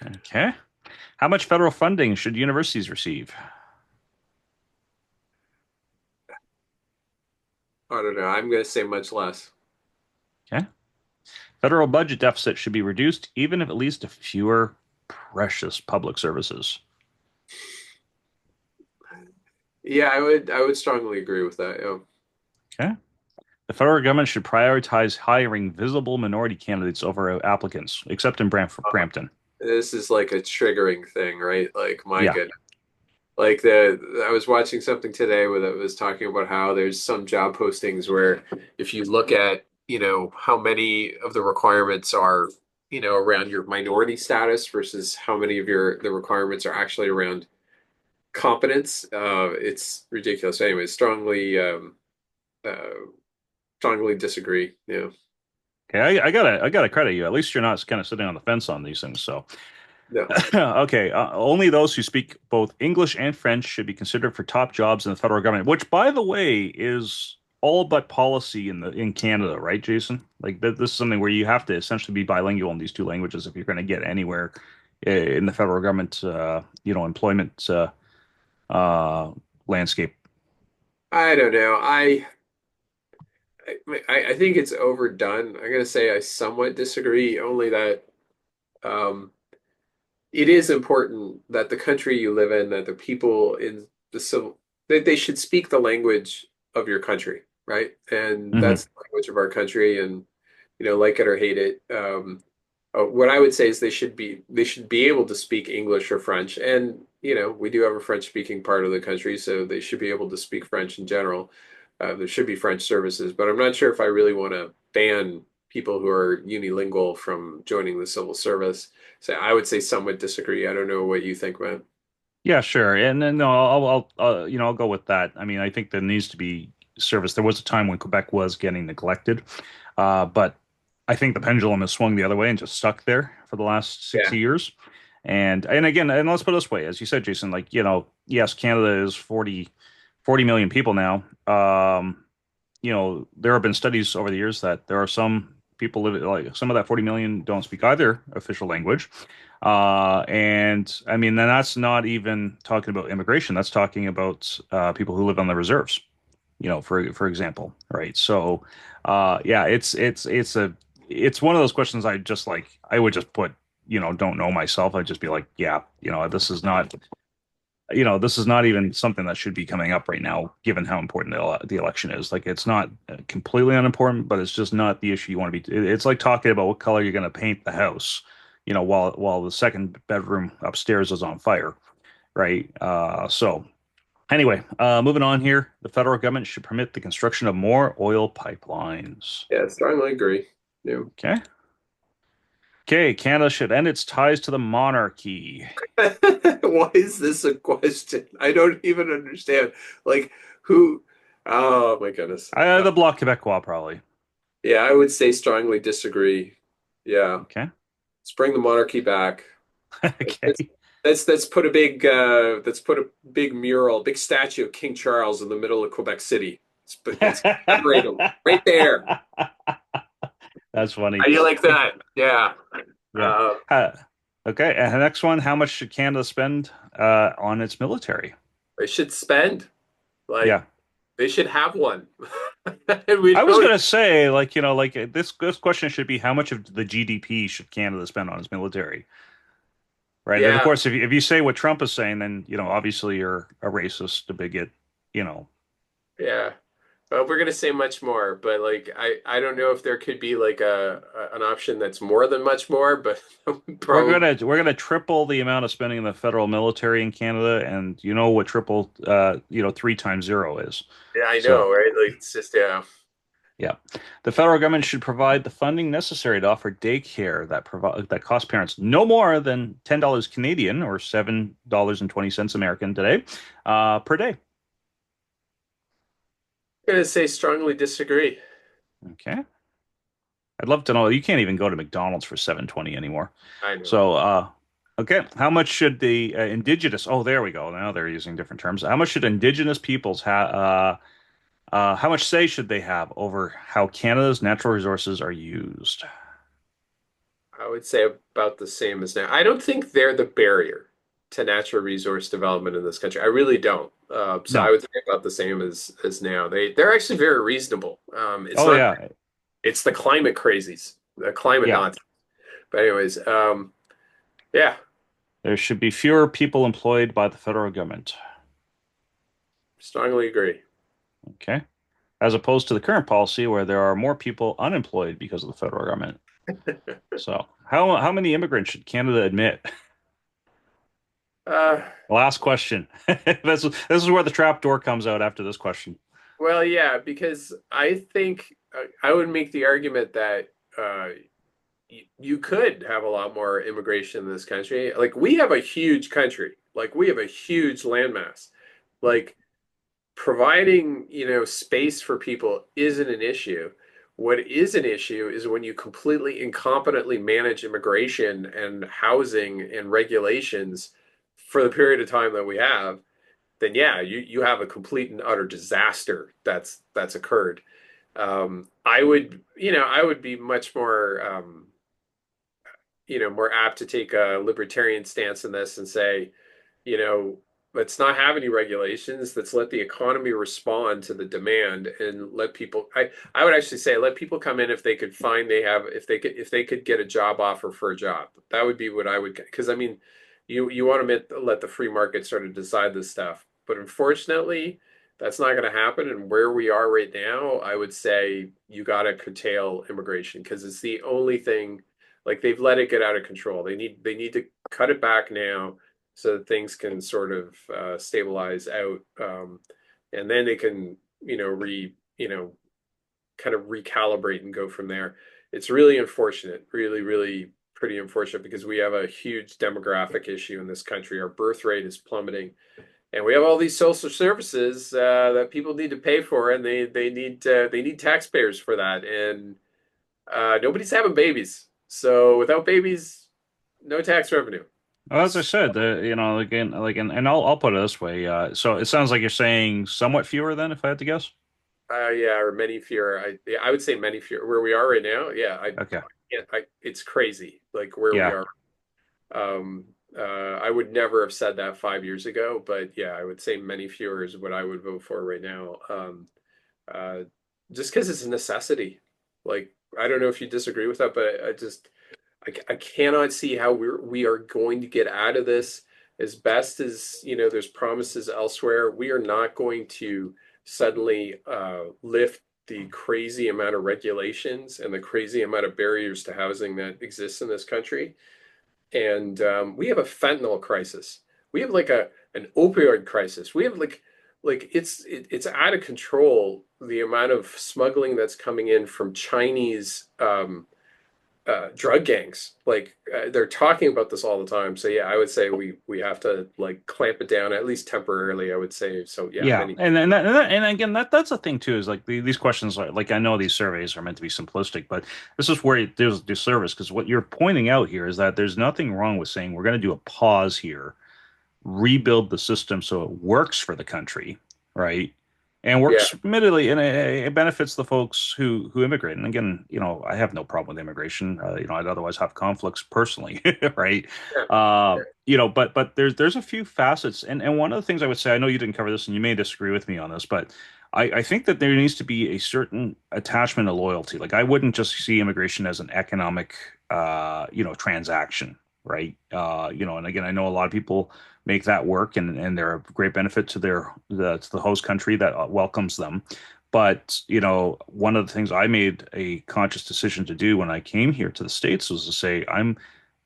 Okay. How much federal funding should universities receive? I don't know. I'm going to say much less. Okay. Federal budget deficit should be reduced, even if it leads to fewer precious public services. Yeah, I would strongly agree with that. Yeah. Okay. The federal government should prioritize hiring visible minority candidates over applicants, except in Brampton. This is like a triggering thing, right? Like, my Yeah. goodness. I was watching something today where it was talking about how there's some job postings where if you look at, how many of the requirements are, around your minority status versus how many of the requirements are actually around competence, it's ridiculous. Anyway, uh, strongly disagree. Yeah. Okay. I gotta credit you. At least you're not kind of sitting on the fence on these things. So, No. okay. Only those who speak both English and French should be considered for top jobs in the federal government, which, by the way, is all but policy in Canada, right, Jason? Like this is something where you have to essentially be bilingual in these two languages if you're going to get anywhere in the federal government, employment uh, landscape. I don't know. I think it's overdone. I'm gonna say I somewhat disagree, only that um, it is important that the country you live in, that the people in the civil, that they should speak the language of your country, right? And Hmm. that's the language of our country, and like it or hate it. What I would say is they should be able to speak English or French, and we do have a French speaking part of the country, so they should be able to speak French in general. There should be French services, but I'm not sure if I really want to ban people who are unilingual from joining the civil service. So I would say some would disagree. I don't know what you think, man. Yeah, sure. And then no, I'll go with that. I mean, I think there needs to be service. There was a time when Quebec was getting neglected, but I think the pendulum has swung the other way and just stuck there for the last Yeah. 60 years. And again, and let's put it this way, as you said, Jason, like, yes, Canada is 40 million people now. There have been studies over the years that there are some people live like some of that 40 million don't speak either official language. And I mean, then that's not even talking about immigration. That's talking about people who live on the reserves, for example, right? So, yeah, it's one of those questions I would just put, don't know myself. I'd just be like, yeah, this is not even something that should be coming up right now, given how important the election is. Like, it's not completely unimportant, but it's just not the issue you want to be. It's like talking about what color you're going to paint the house, while the second bedroom upstairs is on fire, right? So anyway, moving on here, the federal government should permit the construction of more oil pipelines. Yeah, strongly agree. Yeah. Okay. Okay, Canada should end its ties to the monarchy. Why is this a question? I don't even understand. Like, who? Oh my goodness. The Bloc Québécois, probably. Yeah, I would say strongly disagree. Yeah, Okay. let's bring the monarchy back. Let's Okay. let's put a big mural, big statue of King Charles in the middle of Quebec City. Let's commemorate him right there. That's funny. How do you like that? Yeah. Yeah. Uh, Uh, okay. And the next one, how much should Canada spend on its military? they should spend Yeah. like they should have one. And we I was don't. gonna say, like, this question should be how much of the GDP should Canada spend on its military? Right. And of Yeah, course, if you say what Trump is saying, then, obviously you're a racist, a bigot, you know. yeah. We're gonna say much more, but like I don't know if there could be like an option that's more than much more, but We're probably. gonna we're gonna triple the amount of spending in the federal military in Canada, and you know what triple three times zero is. Yeah, I So know, right? Like it's just yeah. yeah. The federal government should provide the funding necessary to offer daycare that costs parents no more than $10 Canadian or $7.20 American today, per day. I'm gonna say strongly disagree. Okay. I'd love to know. You can't even go to McDonald's for 7.20 anymore. I know. So, okay, how much should the indigenous? Oh, there we go. Now they're using different terms. How much should indigenous peoples have? How much say should they have over how Canada's natural resources are used? I would say about the same as now. I don't think they're the barrier to natural resource development in this country. I really don't. So I No. would say about the same as now. They're actually very reasonable. It's Oh not. yeah, It's the climate crazies, the climate yeah. Nazis. But anyways, yeah, There should be fewer people employed by the federal government. strongly agree. Okay, as opposed to the current policy where there are more people unemployed because of the federal government. So, how many immigrants should Canada admit? Uh, Last question. This is where the trap door comes out after this question. well, yeah, because I think I would make the argument that you could have a lot more immigration in this country. Like we have a huge country. Like we have a huge landmass. Like providing, space for people isn't an issue. What is an issue is when you completely incompetently manage immigration and housing and regulations for the period of time that we have, then yeah, you have a complete and utter disaster that's occurred. I would be much more more apt to take a libertarian stance in this and say, you know, let's not have any regulations. Let's let the economy respond to the demand and let people. I would actually say let people come in if they could find if they could get a job offer for a job. That would be what I would because I mean, you want to let the free market sort of decide this stuff, but unfortunately. That's not going to happen. And where we are right now, I would say you got to curtail immigration because it's the only thing like they've let it get out of control. They need to cut it back now so that things can sort of stabilize out, and then they can kind of recalibrate and go from there. It's really unfortunate, really, really pretty unfortunate because we have a huge demographic issue in this country. Our birth rate is plummeting, and we have all these social services that people need to pay for, and they need taxpayers for that, and nobody's having babies. So without babies, no tax revenue. Well, as I said, again, and I'll put it this way. So it sounds like you're saying somewhat fewer then, if I had to guess. Yeah, or many fewer. I would say many fewer. Where we are right now, yeah, Okay. it's crazy. Like where we Yeah. are. I would never have said that 5 years ago, but yeah, I would say many fewer is what I would vote for right now. Uh, just because it's a necessity. Like I don't know if you disagree with that, but I cannot see how we are going to get out of this as best as there's promises elsewhere. We are not going to suddenly lift the crazy amount of regulations and the crazy amount of barriers to housing that exists in this country. And we have a fentanyl crisis. We have like an opioid crisis. We have like it's out of control the amount of smuggling that's coming in from Chinese drug gangs. Like they're talking about this all the time. So yeah, I would say we have to like clamp it down at least temporarily. I would say so. Yeah, Yeah, many. and again, that's the thing too is like these questions are like I know these surveys are meant to be simplistic, but this is where there's disservice because what you're pointing out here is that there's nothing wrong with saying we're going to do a pause here, rebuild the system so it works for the country, right? and Yeah, works admittedly, and it benefits the folks who immigrate. And again, I have no problem with immigration. I'd otherwise have conflicts personally, right? yeah, yeah, But there's a few facets, and one of the things I would say, I know you didn't cover this, and you may disagree with me on this, but I think that there needs to be a certain attachment of loyalty. Like I wouldn't just see immigration as an economic, transaction, right? And again, I know a lot of people make that work, and they're a great benefit to to the host country that welcomes them. But one of the things I made a conscious decision to do when I came here to the States was to say,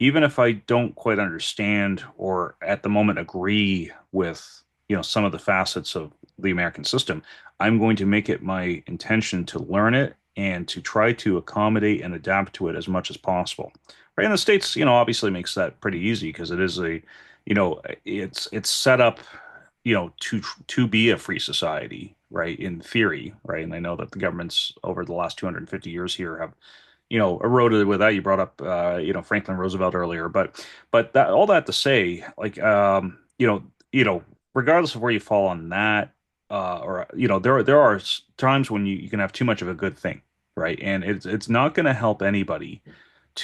even if I don't quite understand or at the moment agree with some of the facets of the American system, I'm going to make it my intention to learn it and to try to accommodate and adapt to it as much as possible. Right in the States, obviously makes that pretty easy because it is it's set up, to be a free society, right? In theory, right? And I know that the governments over the last 250 years here have eroded with that. You brought up, Franklin Roosevelt earlier, but that all that to say, like, regardless of where you fall on that, or there are times when you can have too much of a good thing, right? And it's not going to help anybody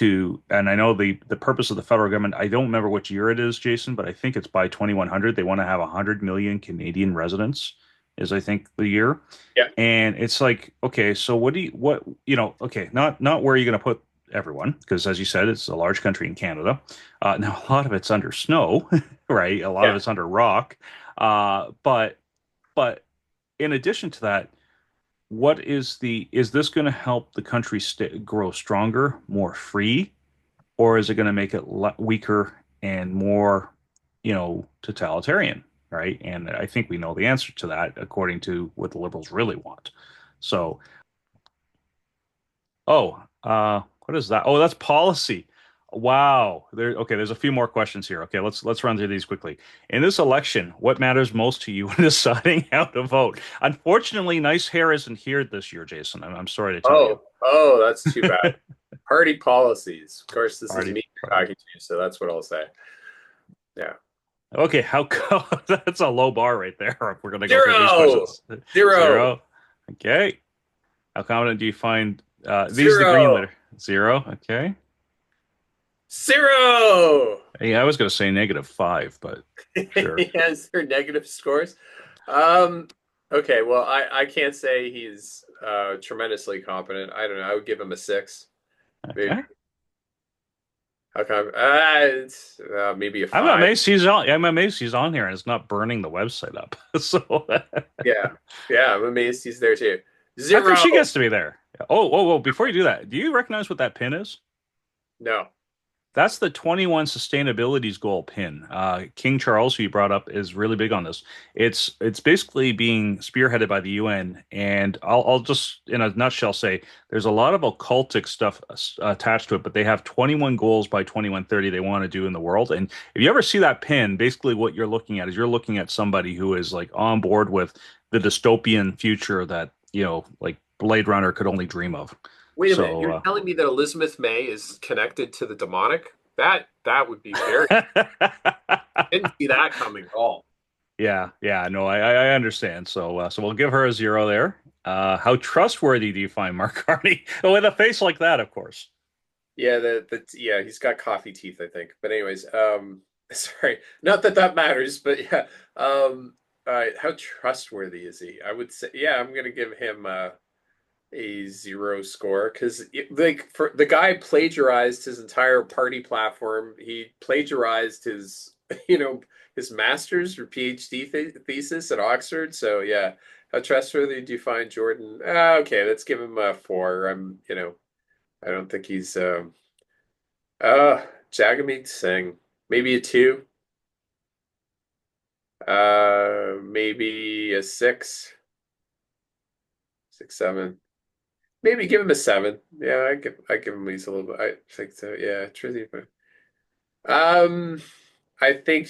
and I know the purpose of the federal government, I don't remember which year it is, Jason, but I think it's by 2100. They want to have 100 million Canadian residents, is I think the year. yeah. And it's like, okay, so okay, not where are you going to put everyone? Because as you said, it's a large country in Canada. Now a lot of it's under snow, right? A lot of Yeah. it's under rock. But in addition to that, is this going to help the country grow stronger, more free, or is it going to make it weaker and more, totalitarian, right? And I think we know the answer to that according to what the liberals really want. So, what is that? Oh, that's policy. Wow. Okay, there's a few more questions here. Okay, let's run through these quickly. In this election, what matters most to you when deciding how to vote? Unfortunately, nice hair isn't here this year, Jason. I'm sorry to tell you. Oh, that's too bad. Party policies. Of course, this is Party, me party. talking to you, so that's what I'll say. Yeah. Okay, how come that's a low bar right there if we're gonna go through these Zero. questions. Zero. Zero. Okay. How confident do you find these are the green Zero. letter? Zero. Okay. Zero. Hey, I was gonna say -5, but sure. Yes, her negative scores. Um, okay, well, I can't say he's tremendously competent. I don't know. I would give him a six, maybe. Okay. How come? It's maybe a I'm five. amazed he's on. I'm amazed he's on here and it's not burning the website up. So Yeah, yeah. I'm amazed he's there too. how come Zero. she gets to be there? Oh, whoa, whoa! Before you do that, do you recognize what that pin is? No. That's the 21 sustainabilities goal pin. King Charles, who you brought up, is really big on this. It's basically being spearheaded by the UN, and I'll just in a nutshell say there's a lot of occultic stuff attached to it, but they have 21 goals by 2130 they want to do in the world. And if you ever see that pin, basically what you're looking at is you're looking at somebody who is like on board with the dystopian future that like Blade Runner could only dream of. Wait a minute. So. You're telling me that Elizabeth May is connected to the demonic? That would be very. Didn't see that coming at all. Yeah, yeah, no, I understand. So we'll give her a zero there. How trustworthy do you find Mark Carney? With a face like that, of course. Yeah, yeah, he's got coffee teeth, I think. But anyways, sorry, not that that matters, but yeah, all right, how trustworthy is he? I would say, yeah, I'm gonna give him a zero score because like for the guy plagiarized his entire party platform. He plagiarized his, his master's or PhD thesis at Oxford. So yeah, how trustworthy do you find Jordan? Okay, let's give him a four. I don't think he's Jagmeet Singh. Maybe a two. Maybe a six, six, seven. Maybe give him a seven. Yeah, I give him at least a little bit. I think so. Yeah, Trizzy. I think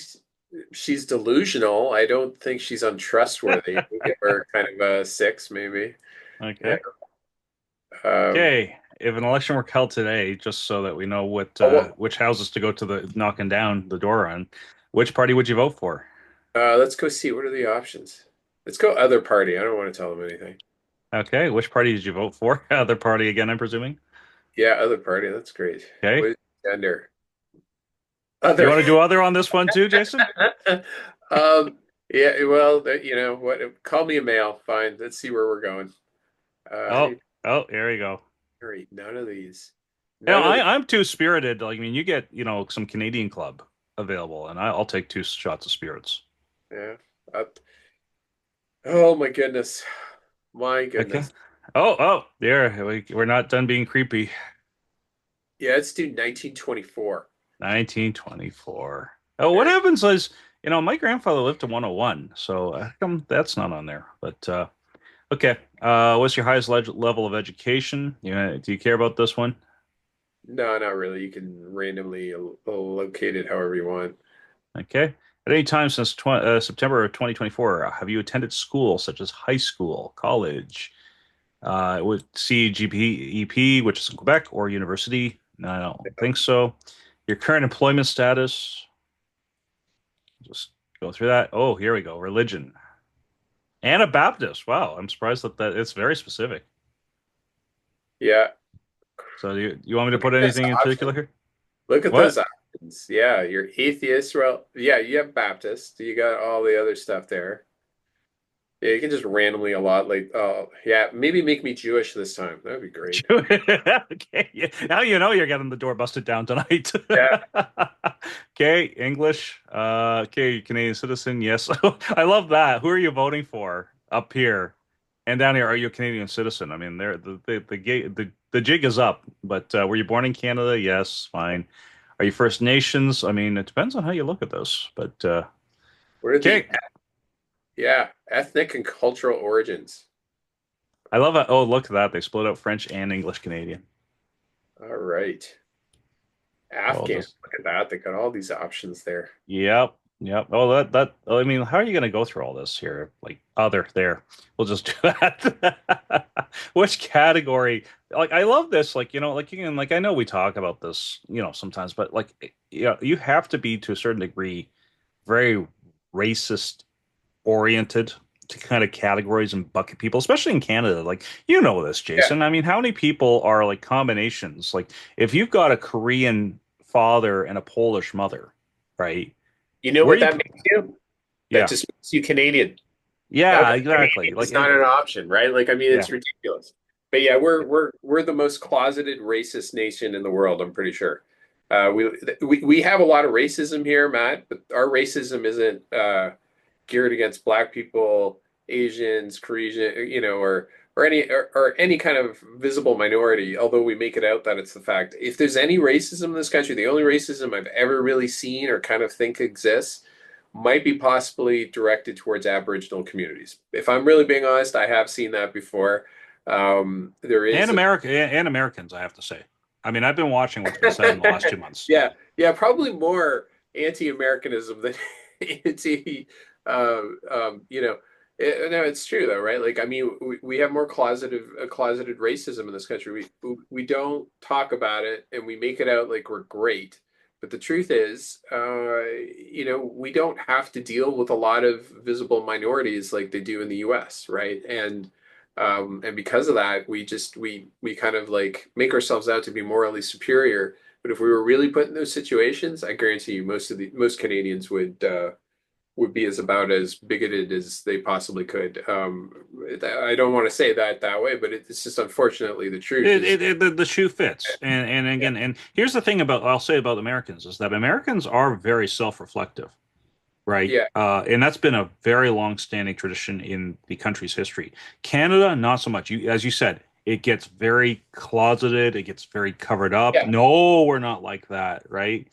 she's delusional. I don't think she's untrustworthy. We'll give her kind of a six, maybe. Yeah. Okay. Um, Okay. If an election were held today, just so that we know oh, well, which houses to go to the knocking down the door on, which party would you vote for? let's go see. What are the options? Let's go other party. I don't want to tell them anything. Okay, which party did you vote for? Other party again, I'm presuming. Yeah, other party. That's great. What Okay. is gender? You Other. want to do other on this one too, Jason? um, yeah, well, you know what? Call me a male. Fine. Let's see where we're going. Oh, oh, there you go. Great. None of these. You know, None of these. I'm too spirited. Like, I mean, you get, some Canadian club available, and I'll take two shots of spirits. Yeah. Uh, oh my goodness. My Okay. goodness. Oh, there. We're not done being creepy. Yeah, let's do 1924. 1924. Oh, what There. happens is, my grandfather lived to 101, so how come that's not on there? But okay. What's your highest level of education? Do you care about this one? No, not really. You can randomly locate it however you want. Okay. At any time since September of 2024, have you attended school such as high school, college, with CGP, which is in Quebec, or university? No, I don't think so. Your current employment status, just go through that. Oh, here we go. Religion. Anabaptist. Wow, I'm surprised that it's very specific. Yeah. So you want me to Look at put this anything in particular option. here? Look at those What? options. Yeah, you're atheist. Well, yeah, you have Baptist. You got all the other stuff there. Yeah, you can just randomly a lot like, oh, yeah, maybe make me Jewish this time. That would be great. Okay, yeah. Now you know you're getting the door busted down tonight. Yeah. Okay, English. Okay, Canadian citizen. Yes, I love that. Who are you voting for up here and down here? Are you a Canadian citizen? I mean, there the jig is up. But were you born in Canada? Yes, fine. Are you First Nations? I mean, it depends on how you look at this. But What are the, okay, yeah, ethnic and cultural origins. I love it. Oh, look at that. They split out French and English Canadian. All right. Well, Afghan. just Look at that. They got all these options there. yep, yep. Oh, I mean, how are you going to go through all this here? Like other there. We'll just do that. Which category? Like, I love this. Like, like you can, like, I know we talk about this, sometimes, but like, you have to be to a certain degree very racist oriented to kind of categories and bucket people, especially in Canada. Like, this, Yeah. Jason. I mean, how many people are like combinations? Like, if you've got a Korean father and a Polish mother, right? You know Where what you, that makes you? That yeah, just makes you Canadian. yeah, exactly. It's Like, not an option, right? Like, I mean, yeah, it's ridiculous. But yeah, we're the most closeted racist nation in the world, I'm pretty sure. We have a lot of racism here, Matt, but our racism isn't geared against black people, Asians, Korean, or any kind of visible minority, although we make it out that it's the fact. If there's any racism in this country, the only racism I've ever really seen or kind of think exists might be possibly directed towards Aboriginal communities. If I'm really being honest, I have seen that before. There and is a Americans, I have to say. I mean, I've been watching what's been said in the last 2 months. yeah, yeah, probably more anti-Americanism than anti, you know. No, it's true though, right? Like, I mean, we have more closeted racism in this country. We don't talk about it, and we make it out like we're great. But the truth is, we don't have to deal with a lot of visible minorities like they do in the U.S., right? And because of that, we kind of like make ourselves out to be morally superior. But if we were really put in those situations, I guarantee you most Canadians would be as about as bigoted as they possibly could. I don't want to say that way, but it's just unfortunately the truth is The shoe fits, and yeah, again, and here's the thing about I'll say about Americans is that Americans are very self-reflective, right? yeah, And that's been a very long-standing tradition in the country's history. Canada, not so much. As you said, it gets very closeted, it gets very covered up. yeah. No, we're not like that, right?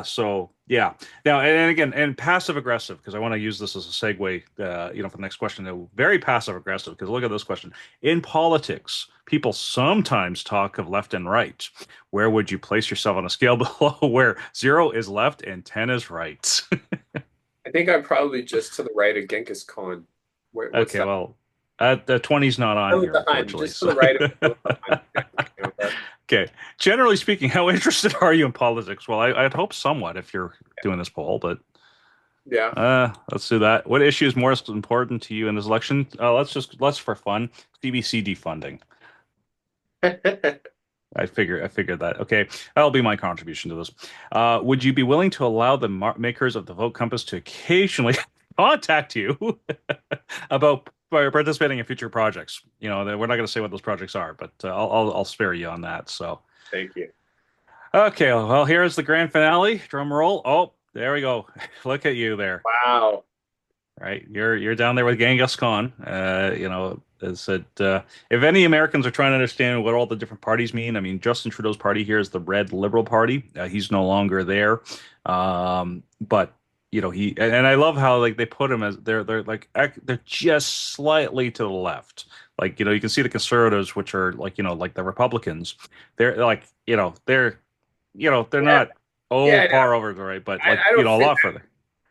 So yeah. Now, and again, and passive aggressive, because I want to use this as a segue, for the next question. Very passive aggressive, because look at this question. In politics, people sometimes talk of left and right. Where would you place yourself on a scale below where 0 is left and 10 is right? I think I'm probably just to the right of Genghis Khan. What's Okay, that? well, the 20's not on Oh, here, behind, unfortunately. just to So, the right of okay. Generally speaking, how interested are you in politics? Well, I'd hope somewhat if you're doing this poll, but Yeah. Let's do that. What issue is most important to you in this election? Let's for fun, CBC defunding. I figured that. Okay, that'll be my contribution to this. Would you be willing to allow the makers of the vote compass to occasionally contact you about participating in future projects? We're not going to say what those projects are, but I'll spare you on that. So, Thank you. okay, well, here's the grand finale. Drum roll. Oh, there we go. Look at you there. Wow. Right, you're down there with Genghis Khan. It said if any Americans are trying to understand what all the different parties mean, I mean Justin Trudeau's party here is the Red Liberal Party. He's no longer there, but he and I love how like they put him as they're like they're just slightly to the left. Like you can see the conservatives, which are like like the Republicans. They're like they're Yeah. not Yeah. Yeah. far over to the right, but like I don't a fit. lot further.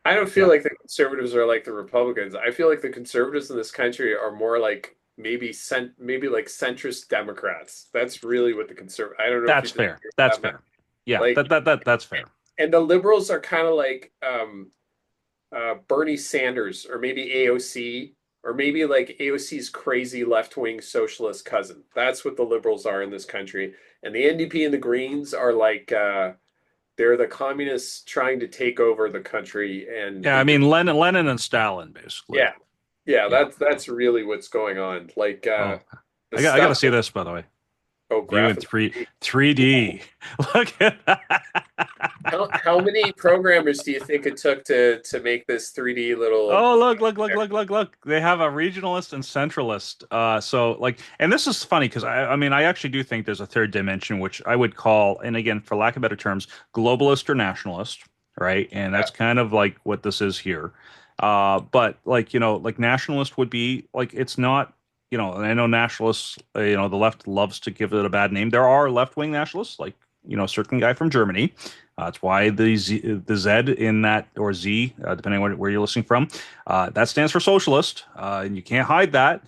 I don't feel Yeah, like the conservatives are like the Republicans. I feel like the conservatives in this country are more like maybe like centrist Democrats. That's really what the conserv. I don't know if you that's disagree fair. with That's that, Matt. fair. Yeah, Like, that's fair. and the liberals are kind of like Bernie Sanders or maybe AOC or maybe like AOC's crazy left-wing socialist cousin. That's what the liberals are in this country. And the NDP and the Greens are like they're the communists trying to take over the country and Yeah, they I just mean Lenin and Stalin basically. yeah. Yeah, Yeah. that's really what's going on. Like Oh, the I got to stuff see this by the way. oh View in graphic. 3D. Look at that. How many programmers do you think it took to make this 3D little Oh, look. They have a regionalist and centralist. So like, and this is funny because I mean, I actually do think there's a third dimension, which I would call, and again, for lack of better terms, globalist or nationalist, right? And yeah, that's kind of like what this is here. But like, like nationalist would be like, it's not, and I know nationalists, the left loves to give it a bad name. There are left-wing nationalists, like, a certain guy from Germany. That's why the Z in that, or Z, depending on where you're listening from, that stands for socialist, and you can't hide that.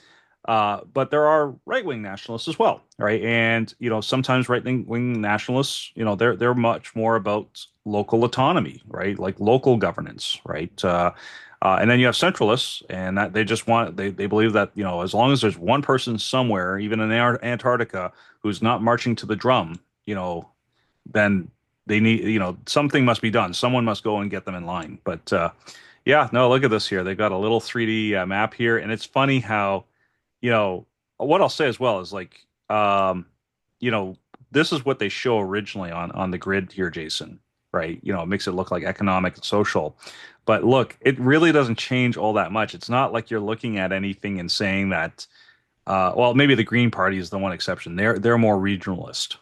But there are right-wing nationalists as well, right? And sometimes right-wing nationalists, they're much more about local autonomy, right? Like local governance, right? And then you have centralists, and that they just want they believe that as long as there's one person somewhere, even in Antarctica, who's not marching to the drum, then they need, something must be done. Someone must go and get them in line. But yeah, no, look at this here. They've got a little 3D map here, and it's funny how, you know, what I'll say as well is like, you know, this is what they show originally on the grid here, Jason. Right? It makes it look like economic and social. But look, it really doesn't change all that much. It's not like you're looking at anything and saying that, well, maybe the Green Party is the one exception. They're more regionalist,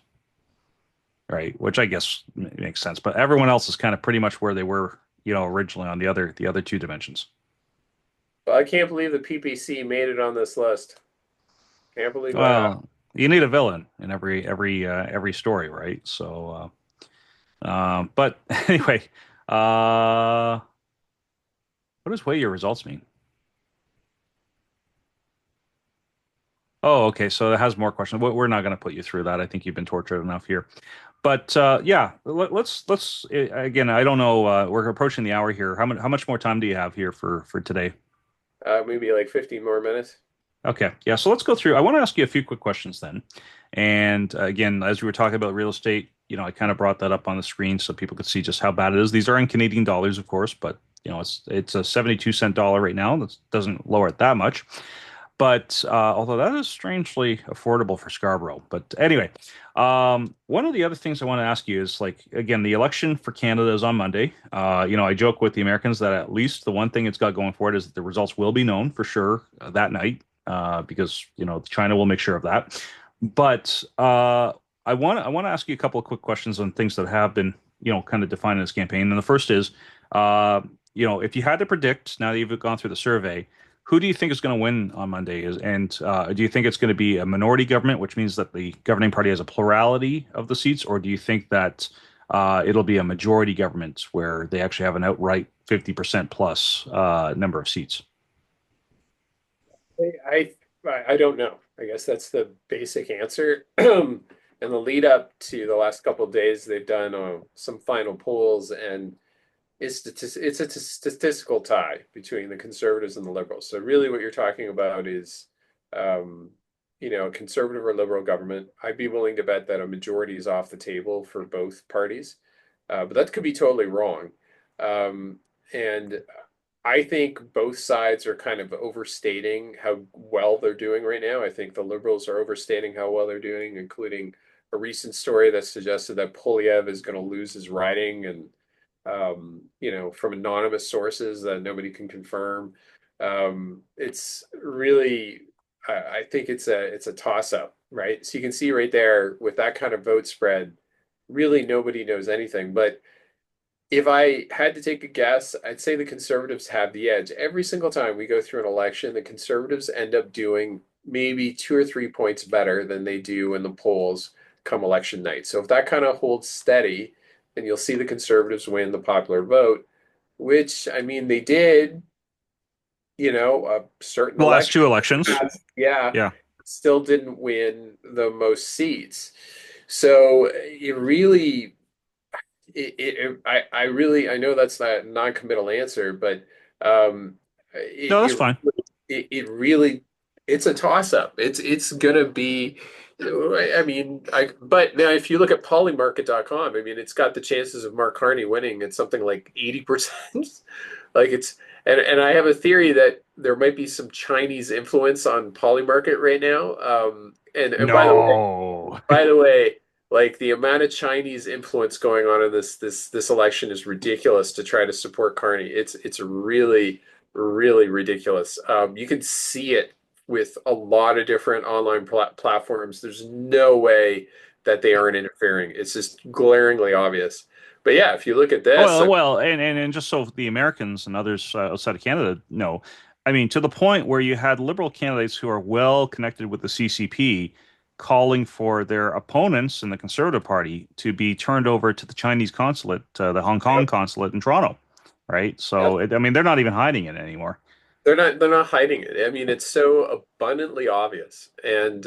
right? Which I guess makes sense. But everyone else is kind of pretty much where they were, originally on the other two dimensions. I can't believe the PPC made it on this list. Can't believe that happened. Well, you need a villain in every story, right? So, but anyway, what does weigh your results mean? Oh, okay. So it has more questions. We're not going to put you through that. I think you've been tortured enough here. But yeah, let's again. I don't know. We're approaching the hour here. How much more time do you have here for today? Maybe like 15 more minutes. Okay, yeah. So let's go through. I want to ask you a few quick questions then. And again, as we were talking about real estate, I kind of brought that up on the screen so people could see just how bad it is. These are in Canadian dollars, of course, but it's a 72-cent dollar right now. That doesn't lower it that much. But although that is strangely affordable for Scarborough. But anyway, one of the other things I want to ask you is like, again, the election for Canada is on Monday. I joke with the Americans that at least the one thing it's got going for it is that the results will be known for sure that night, because, China will make sure of that. But I want to ask you a couple of quick questions on things that have been, kind of defined in this campaign. And the first is, if you had to predict now that you've gone through the survey, who do you think is going to win on Monday? And do you think it's going to be a minority government, which means that the governing party has a plurality of the seats, or do you think that it'll be a majority government where they actually have an outright 50% plus number of seats? I I don't know. I guess that's the basic answer. And the lead up to the last couple of days, they've done some final polls, and it's a statistical tie between the conservatives and the liberals. So really what you're talking about is um, a conservative or liberal government. I'd be willing to bet that a majority is off the table for both parties. But that could be totally wrong. Um, and I think both sides are kind of overstating how well they're doing right now. I think the liberals are overstating how well they're doing, including a recent story that suggested that Polyev is going to lose his riding, and from anonymous sources that nobody can confirm. It's really, I think it's a toss up, right? So you can see right there with that kind of vote spread, really nobody knows anything. But if I had to take a guess, I'd say the conservatives have the edge. Every single time we go through an election, the conservatives end up doing maybe 2 or 3 points better than they do in the polls come election night. So if that kind of holds steady, then you'll see the conservatives win the popular vote, which I mean they did, a certain The last election. two elections. Yeah, Yeah. still didn't win the most seats. So it really I really I know that's not a non-committal answer, but um, No, that's it fine. it really it's a toss-up. It's gonna be. I mean, but now if you look at polymarket.com, I mean, it's got the chances of Mark Carney winning at something like 80%. Like it's and I have a theory that there might be some Chinese influence on Polymarket right now. And No. by the way, like the amount of Chinese influence going on in this election is ridiculous to try to support Carney. It's really really ridiculous. You can see it with a lot of different online platforms. There's no way that they aren't interfering. It's just glaringly obvious. But yeah, if you look at this, And just so the Americans and others outside of Canada know, I mean, to the point where you had liberal candidates who are well connected with the CCP calling for their opponents in the Conservative Party to be turned over to the Chinese consulate, the Hong Kong yep, consulate in Toronto, right? yep. So, I mean, they're not even hiding it anymore. They're not hiding it. I mean, it's so abundantly obvious. And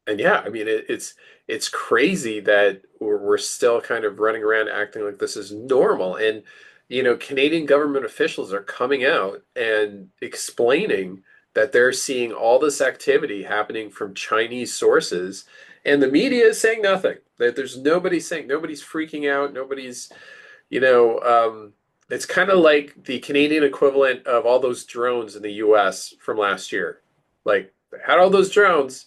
yeah, I mean it's crazy that we're still kind of running around acting like this is normal. And Canadian government officials are coming out and explaining that they're seeing all this activity happening from Chinese sources, and the media is saying nothing. That there's nobody saying, nobody's freaking out, nobody's you know, it's kind of like the Canadian equivalent of all those drones in the US from last year. Like, they had all those drones.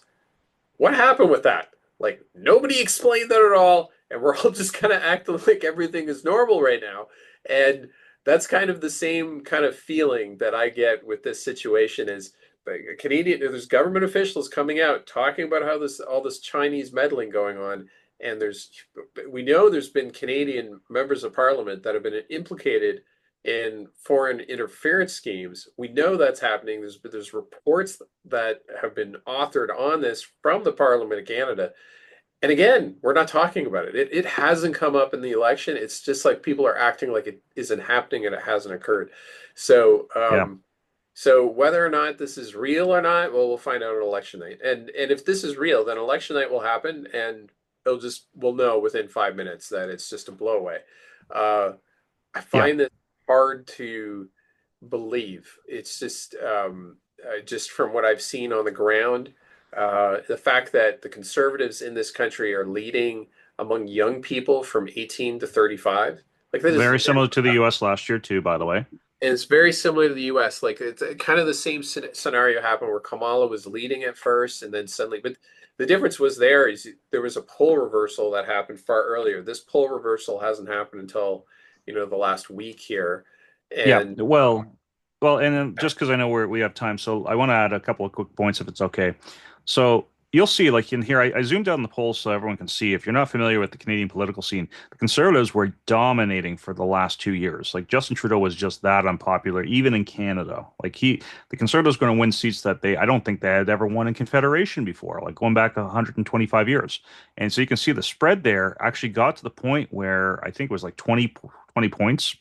What happened with that? Like, nobody explained that at all. And we're all just kind of acting like everything is normal right now. And that's kind of the same kind of feeling that I get with this situation is like, there's government officials coming out talking about how all this Chinese meddling going on. And we know there's been Canadian members of parliament that have been implicated in foreign interference schemes. We know that's happening. There's reports that have been authored on this from the Parliament of Canada. And again, we're not talking about it. It hasn't come up in the election. It's just like people are acting like it isn't happening and it hasn't occurred. So, Yeah. so whether or not this is real or not, well, we'll find out on election night. And if this is real, then election night will happen, and we'll know within 5 minutes that it's just a blowaway. Uh, I Yeah. find this hard to believe. It's just from what I've seen on the ground, the fact that the conservatives in this country are leading among young people from 18 to 35, like that is Very never, similar to the US last year, too, by the way. and it's very similar to the US. Like it's kind of the same scenario happened where Kamala was leading at first and then suddenly, but the difference was there was a poll reversal that happened far earlier. This poll reversal hasn't happened until, the last week here. Yeah. And Well, and then just because I know we have time, so I want to add a couple of quick points if it's okay. So you'll see, like in here, I zoomed out on the polls so everyone can see. If you're not familiar with the Canadian political scene, the Conservatives were dominating for the last 2 years. Like Justin Trudeau was just that unpopular, even in Canada. The Conservatives were going to win seats that I don't think they had ever won in Confederation before, like going back 125 years. And so you can see the spread there actually got to the point where I think it was like 20 points,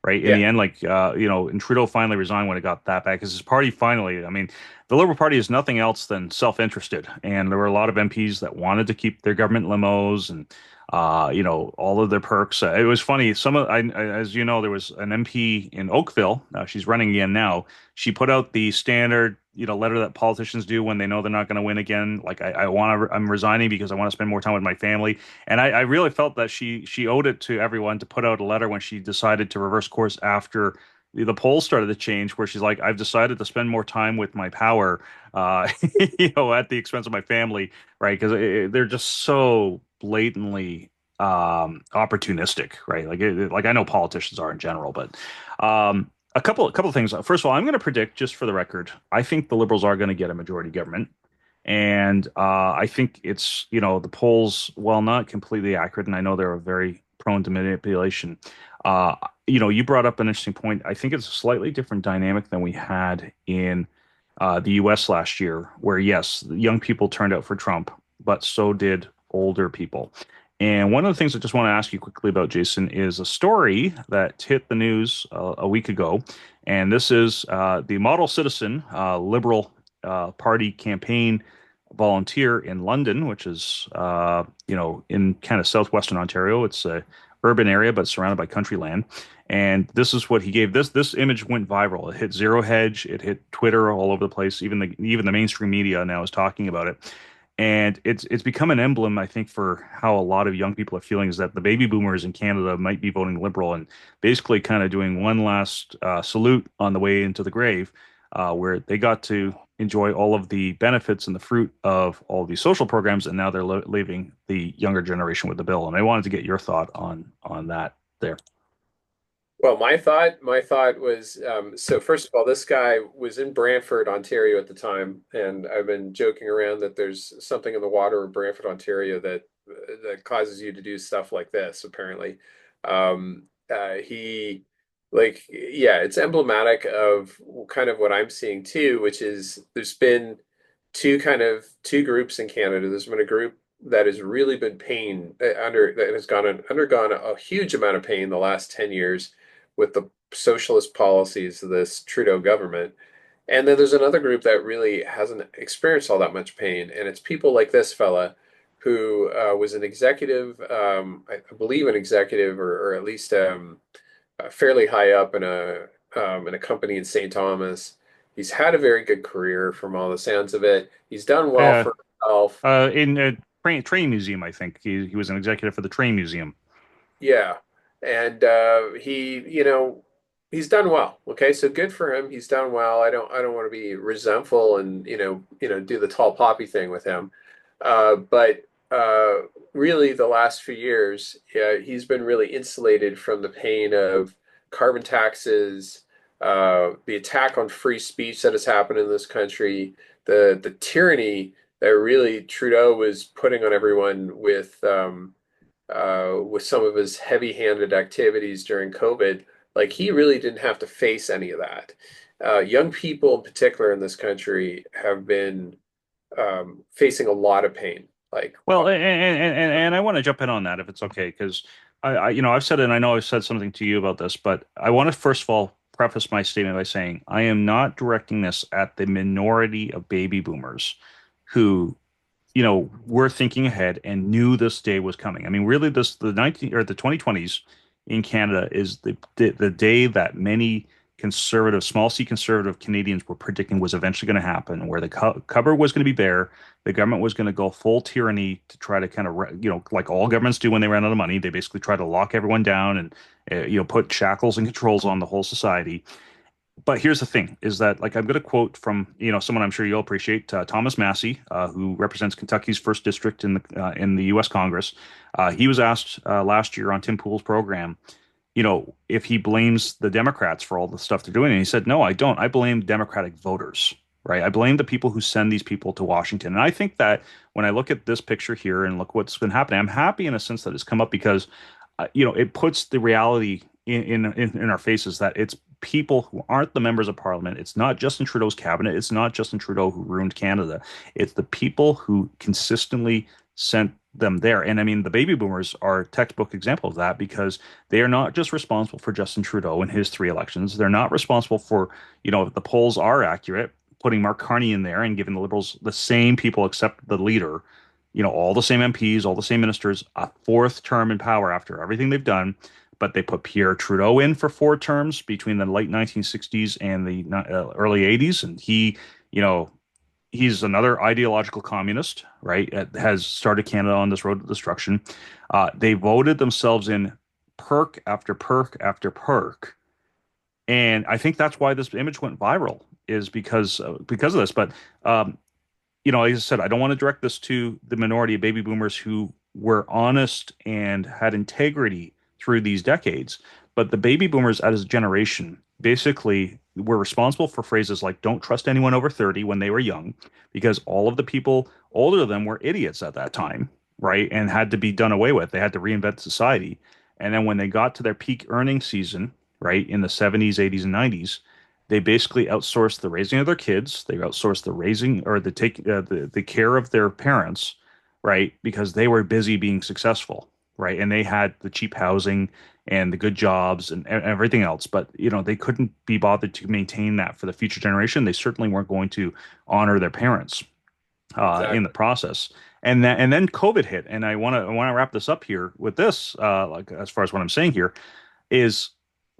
right? In Yeah. the end, like and Trudeau finally resigned when it got that bad because his party finally, I mean, the Liberal Party is nothing else than self-interested, and there were a lot of MPs that wanted to keep their government limos and all of their perks. It was funny. As you know, there was an MP in Oakville. She's running again now. She put out the standard, letter that politicians do when they know they're not going to win again. Like I'm resigning because I want to spend more time with my family. And I really felt that she owed it to everyone to put out a letter when she decided to reverse course after the polls started to change, where she's like, I've decided to spend more time with my power, uh, at the expense of my family, right? Because they're just so blatantly opportunistic, right? Like I know politicians are in general, but a couple of things. First of all, I'm going to predict, just for the record, I think the Liberals are going to get a majority government. And I think it's, the polls, while not completely accurate, and I know they're very prone to manipulation. Uh, you brought up an interesting point. I think it's a slightly different dynamic than we had in the US last year, where yes, young people turned out for Trump, but so did older people. And one of the things I just want to ask you quickly about, Jason, is a story that hit the news a week ago. And this is the model citizen, Liberal Party campaign volunteer in London, which is in kind of southwestern Ontario. It's a urban area, but surrounded by country land. And this is what he gave. This image went viral. It hit Zero Hedge. It hit Twitter all over the place. Even the mainstream media now is talking about it. And it's become an emblem, I think, for how a lot of young people are feeling, is that the baby boomers in Canada might be voting Liberal and basically kind of doing one last salute on the way into the grave, where they got to enjoy all of the benefits and the fruit of all of these social programs, and now they're leaving the younger generation with the bill. And I wanted to get your thought on that there. Well, my thought was, so first of all, this guy was in Brantford, Ontario at the time, and I've been joking around that there's something in the water of Brantford, Ontario that causes you to do stuff like this, apparently. He yeah, it's emblematic of kind of what I'm seeing too, which is there's been two groups in Canada. There's been a group that has really been that has undergone a huge amount of pain the last 10 years with the socialist policies of this Trudeau government. And then there's another group that really hasn't experienced all that much pain. And it's people like this fella who was an executive, I believe an executive, or at least fairly high up in a company in St. Thomas. He's had a very good career from all the sounds of it. He's done well Uh, for himself. in a train museum, I think he was an executive for the train museum. Yeah. And he's done well. Okay, so good for him. He's done well. I don't want to be resentful and do the tall poppy thing with him. But really the last few years, yeah, he's been really insulated from the pain of carbon taxes, the attack on free speech that has happened in this country, the tyranny that really Trudeau was putting on everyone with some of his heavy-handed activities during COVID. Like he really didn't have to face any of that. Young people in particular in this country have been facing a lot of pain. Like, Well, and I want to jump in on that if it's okay, because I've said it, and I know I've said something to you about this, but I want to first of all preface my statement by saying I am not directing this at the minority of baby boomers who were thinking ahead and knew this day was coming. I mean, really, the 2020s in Canada is the day that many conservative, small C conservative Canadians were predicting was eventually going to happen, where the cupboard was going to be bare, the government was going to go full tyranny to try to kind of, like all governments do when they run out of money, they basically try to lock everyone down and put shackles and controls on the whole society. But here's the thing: is that, like, I'm going to quote from someone I'm sure you'll appreciate, Thomas Massey, who represents Kentucky's first district in the U.S. Congress. He was asked last year on Tim Pool's program, if he blames the Democrats for all the stuff they're doing, and he said, "No, I don't. I blame Democratic voters." Right. I blame the people who send these people to Washington. And I think that when I look at this picture here and look what's been happening, I'm happy in a sense that it's come up because, it puts the reality in our faces that it's people who aren't the members of parliament. It's not Justin Trudeau's cabinet. It's not Justin Trudeau who ruined Canada. It's the people who consistently sent them there. And I mean, the baby boomers are a textbook example of that because they are not just responsible for Justin Trudeau and his three elections. They're not responsible for, if the polls are accurate, putting Mark Carney in there and giving the Liberals the same people except the leader, all the same MPs, all the same ministers, a fourth term in power after everything they've done. But they put Pierre Trudeau in for 4 terms between the late 1960s and the early 80s. And you know, he's another ideological communist, right? Has started Canada on this road to destruction. They voted themselves in perk after perk after perk, and I think that's why this image went viral is because of this. But like I said, I don't want to direct this to the minority of baby boomers who were honest and had integrity through these decades. But the baby boomers as a generation basically were responsible for phrases like don't trust anyone over 30 when they were young, because all of the people older than them were idiots at that time, right? And had to be done away with. They had to reinvent society. And then when they got to their peak earning season, right, in the 70s, 80s, and 90s, they basically outsourced the raising of their kids. They outsourced the raising or the care of their parents, right? Because they were busy being successful, right? And they had the cheap housing and the good jobs and everything else. But they couldn't be bothered to maintain that for the future generation. They certainly weren't going to honor their parents in the Exactly. process. And then COVID hit, and I want to wrap this up here with this, like as far as what I'm saying here is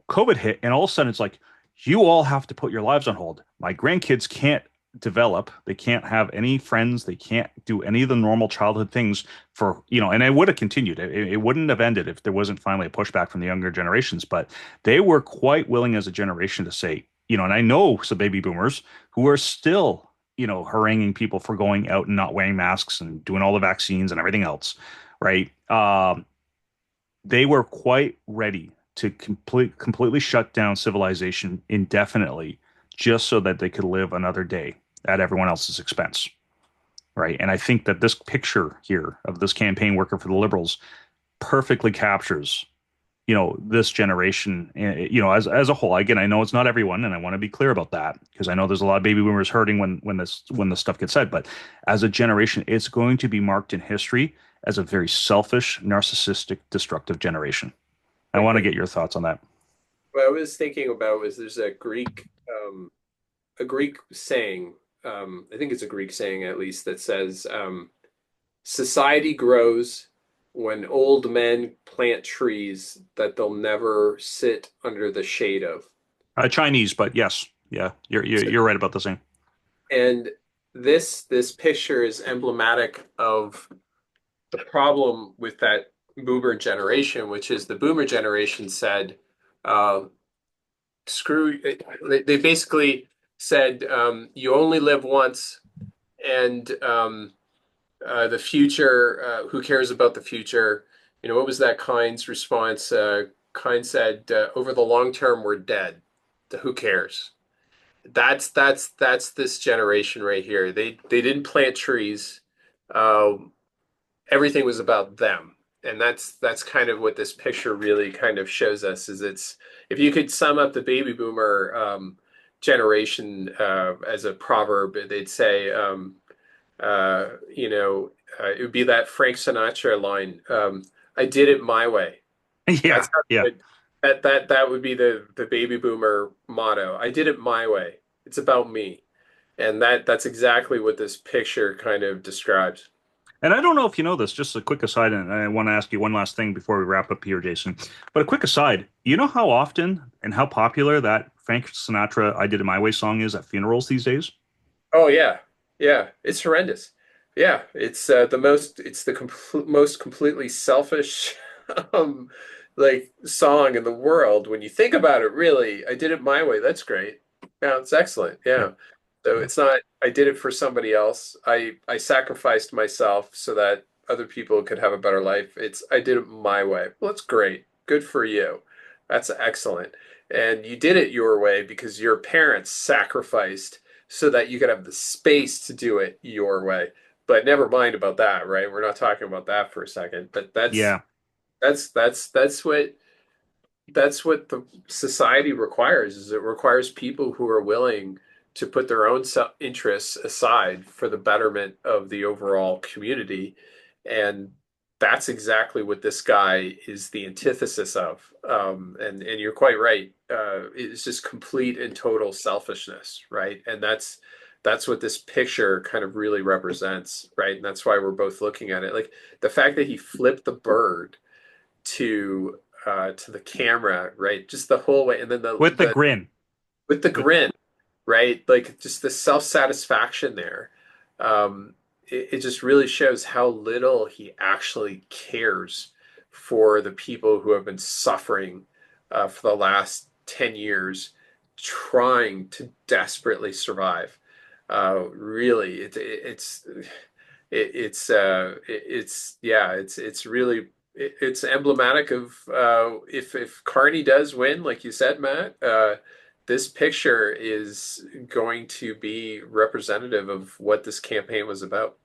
COVID hit, and all of a sudden it's like, you all have to put your lives on hold. My grandkids can't develop. They can't have any friends. They can't do any of the normal childhood things and it would have continued. It wouldn't have ended if there wasn't finally a pushback from the younger generations. But they were quite willing as a generation to say, and I know some baby boomers who are still, haranguing people for going out and not wearing masks and doing all the vaccines and everything else, right? They were quite ready to completely shut down civilization indefinitely just so that they could live another day at everyone else's expense, right? And I think that this picture here of this campaign worker for the Liberals perfectly captures, this generation, as a whole. Again, I know it's not everyone, and I want to be clear about that because I know there's a lot of baby boomers hurting when this stuff gets said. But as a generation, it's going to be marked in history as a very selfish, narcissistic, destructive generation. I want to Agree. get your thoughts on that. What I was thinking about was there's a Greek saying, I think it's a Greek saying at least, that says, society grows when old men plant trees that they'll never sit under the shade of. Chinese, but yes, yeah, you're right about the same. And this picture is emblematic of the problem with that boomer generation, which is the boomer generation said, uh, screw, they basically said, you only live once, and the future, who cares about the future? What was that Kind's response? Kind said, over the long term, we're dead. Who cares? That's this generation right here. They didn't plant trees. Um, Everything was about them. And that's kind of what this picture really kind of shows us is it's if you could sum up the baby boomer generation as a proverb, they'd say it would be that Frank Sinatra line, I did it my way. Yeah, That's how yeah. that would be the baby boomer motto. I did it my way. It's about me. And that's exactly what this picture kind of describes. And I don't know if you know this, just a quick aside, and I want to ask you one last thing before we wrap up here, Jason. But a quick aside, you know how often and how popular that Frank Sinatra "I Did It My Way" song is at funerals these days? Oh yeah. Yeah, it's horrendous. Yeah, it's the most completely selfish um song in the world when you think about it, really. I did it my way. That's great. Yeah, it's excellent. Yeah. Yeah. So Yeah. it's not I did it for somebody else. I sacrificed myself so that other people could have a better life. It's I did it my way. Well, that's great. Good for you. That's excellent. And you did it your way because your parents sacrificed so that you could have the space to do it your way. But never mind about that, right? We're not talking about that for a second. But Yeah. that's what the society requires is it requires people who are willing to put their own interests aside for the betterment of the overall community. And that's exactly what this guy is the antithesis of. And you're quite right. It's just complete and total selfishness, right? And that's what this picture kind of really represents, right? And that's why we're both looking at it. Like the fact that he flipped the bird to the camera, right? Just the whole way, and then With the the grin. with the With grin, right? Like just the self-satisfaction there. It just really shows how little he actually cares for the people who have been suffering for the last 10 years, trying to desperately survive. Really, it's really it's emblematic of if Carney does win, like you said, Matt. This picture is going to be representative of what this campaign was about.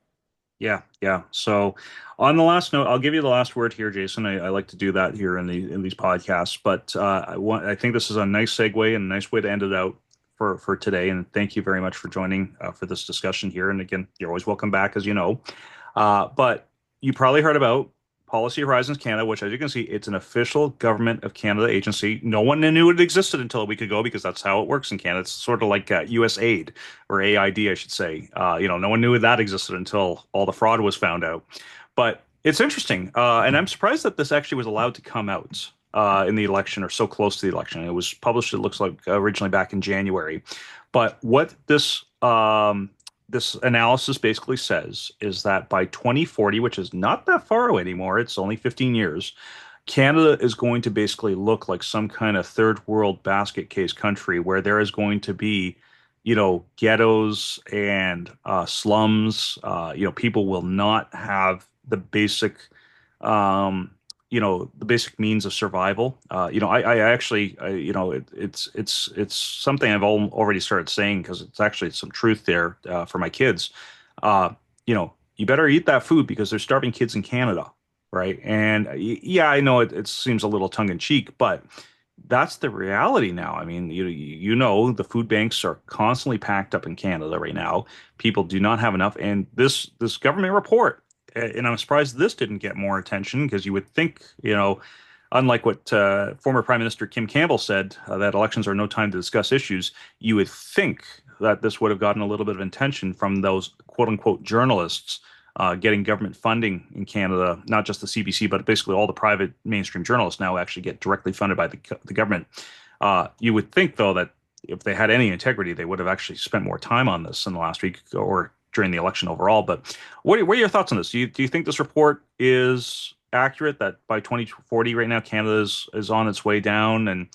Yeah, yeah. So on the last note, I'll give you the last word here, Jason. I like to do that here in these podcasts, but I think this is a nice segue and a nice way to end it out for today. And thank you very much for joining for this discussion here. And again, you're always welcome back, as you know. But you probably heard about Policy Horizons Canada, which, as you can see, it's an official government of Canada agency. No one knew it existed until a week ago because that's how it works in Canada. It's sort of like US aid or AID, I should say. No one knew that existed until all the fraud was found out. But it's interesting, and I'm surprised that this actually was allowed to come out in the election or so close to the election. It was published, it looks like, originally back in January. But what this analysis basically says is that by 2040, which is not that far away anymore, it's only 15 years, Canada is going to basically look like some kind of third world basket case country where there is going to be, ghettos and slums. People will not have the basic means of survival. I actually, it's something already started saying because it's actually some truth there for my kids. You better eat that food because there's starving kids in Canada, right? And yeah, I know it seems a little tongue in cheek, but that's the reality now. I mean, the food banks are constantly packed up in Canada right now. People do not have enough, and this government report, and I'm surprised this didn't get more attention because you would think, unlike what former Prime Minister Kim Campbell said, that elections are no time to discuss issues, you would think that this would have gotten a little bit of attention from those quote unquote journalists getting government funding in Canada, not just the CBC, but basically all the private mainstream journalists now actually get directly funded by the government. You would think, though, that if they had any integrity, they would have actually spent more time on this in the last week or during the election overall. But what are your thoughts on this? Do you think this report is accurate that by 2040 right now Canada is on its way down and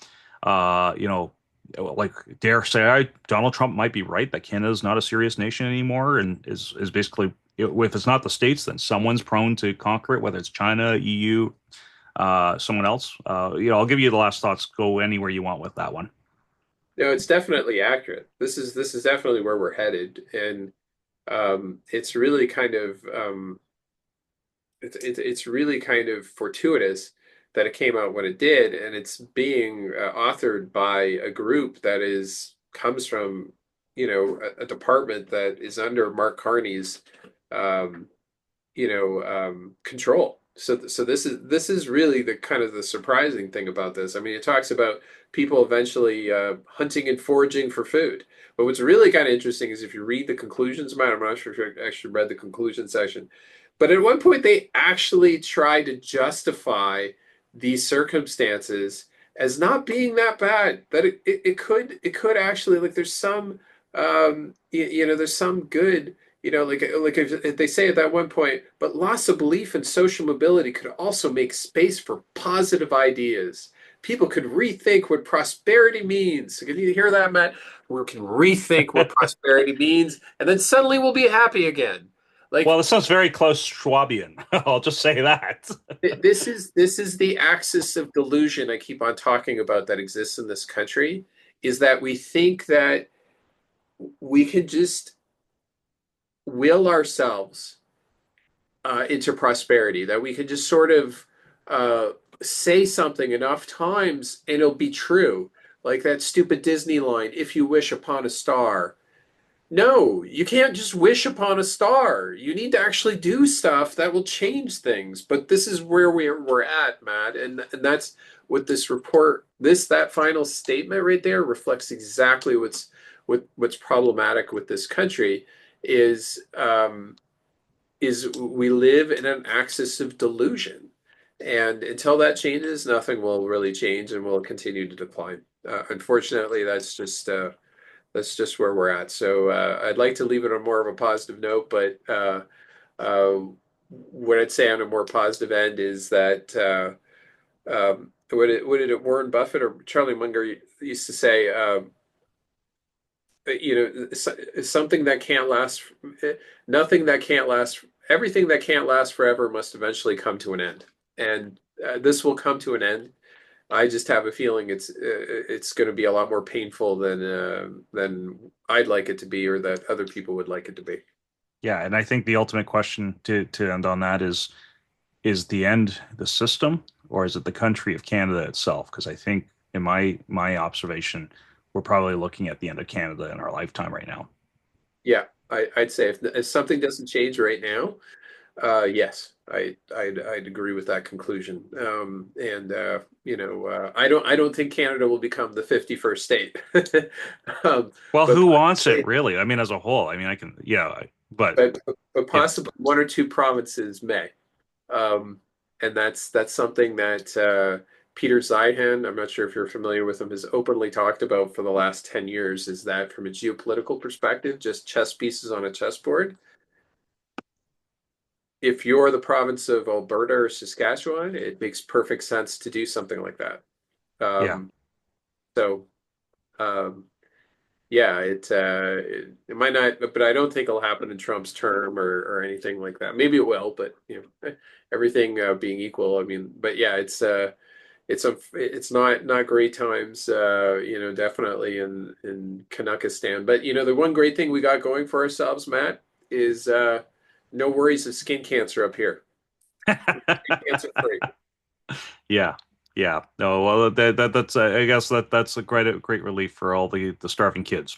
like dare say Donald Trump might be right that Canada is not a serious nation anymore and is basically if it's not the states then someone's prone to conquer it, whether it's China, EU, someone else. I'll give you the last thoughts. Go anywhere you want with that one. No, it's definitely accurate. This is definitely where we're headed, and it's really kind of it's really kind of fortuitous that it came out when it did, and it's being authored by a group that is comes from a department that is under Mark Carney's um, control. So this is really the kind of the surprising thing about this. I mean, it talks about people eventually hunting and foraging for food. But what's really kind of interesting is if you read the conclusions, man, I'm not sure if you actually read the conclusion section, but at one point they actually tried to justify these circumstances as not being that bad. That it could actually like there's some there's some good like if they say at that one point, but loss of belief in social mobility could also make space for positive ideas. People could rethink what prosperity means. Can you hear that, Matt? We can rethink what prosperity means, and then suddenly we'll be happy again. Well, Like this sounds very close Schwabian. I'll just say that. this is the axis of delusion I keep on talking about that exists in this country, is that we think that we can just will ourselves into prosperity, that we can just sort of uh, say something enough times and it'll be true. Like that stupid Disney line, if you wish upon a star, No, you can't just wish upon a star. You need to actually do stuff that will change things. But this is where we're at, Matt, and that's what this report, that final statement right there reflects exactly what's problematic with this country is we live in an axis of delusion. And until that changes, nothing will really change and will continue to decline. Unfortunately, that's just where we're at. So I'd like to leave it on more of a positive note, but uh, what I'd say on a more positive end is that what did it Warren Buffett or Charlie Munger used to say? Something that can't last, nothing that can't last, everything that can't last forever must eventually come to an end, and this will come to an end. I just have a feeling it's going to be a lot more painful than I'd like it to be, or that other people would like it to be. Yeah, and I think the ultimate question to end on that is the end the system or is it the country of Canada itself? Because I think in my observation, we're probably looking at the end of Canada in our lifetime right now. Yeah, I'd say if something doesn't change right now, yes, I'd agree with that conclusion. And I don't think Canada will become the 51st state. Well, But who wants it possibly, really? I mean, as a whole, I mean, I can, yeah, but but yeah, possibly one or two provinces may. Um, and that's something that Peter Zeihan, I'm not sure if you're familiar with him, has openly talked about for the last 10 years, is that from a geopolitical perspective, just chess pieces on a chessboard. If you're the province of Alberta or Saskatchewan, it makes perfect sense to do something like that. yeah. Um, so um, yeah, it might not, but I don't think it'll happen in Trump's term or anything like that. Maybe it will, but everything being equal, I mean, but yeah, it's not great times, definitely in Canuckistan. But the one great thing we got going for ourselves, Matt, is no worries of skin cancer up here. Skin cancer free. Yeah, yeah. No, well, that's I guess that's a great relief for all the starving kids.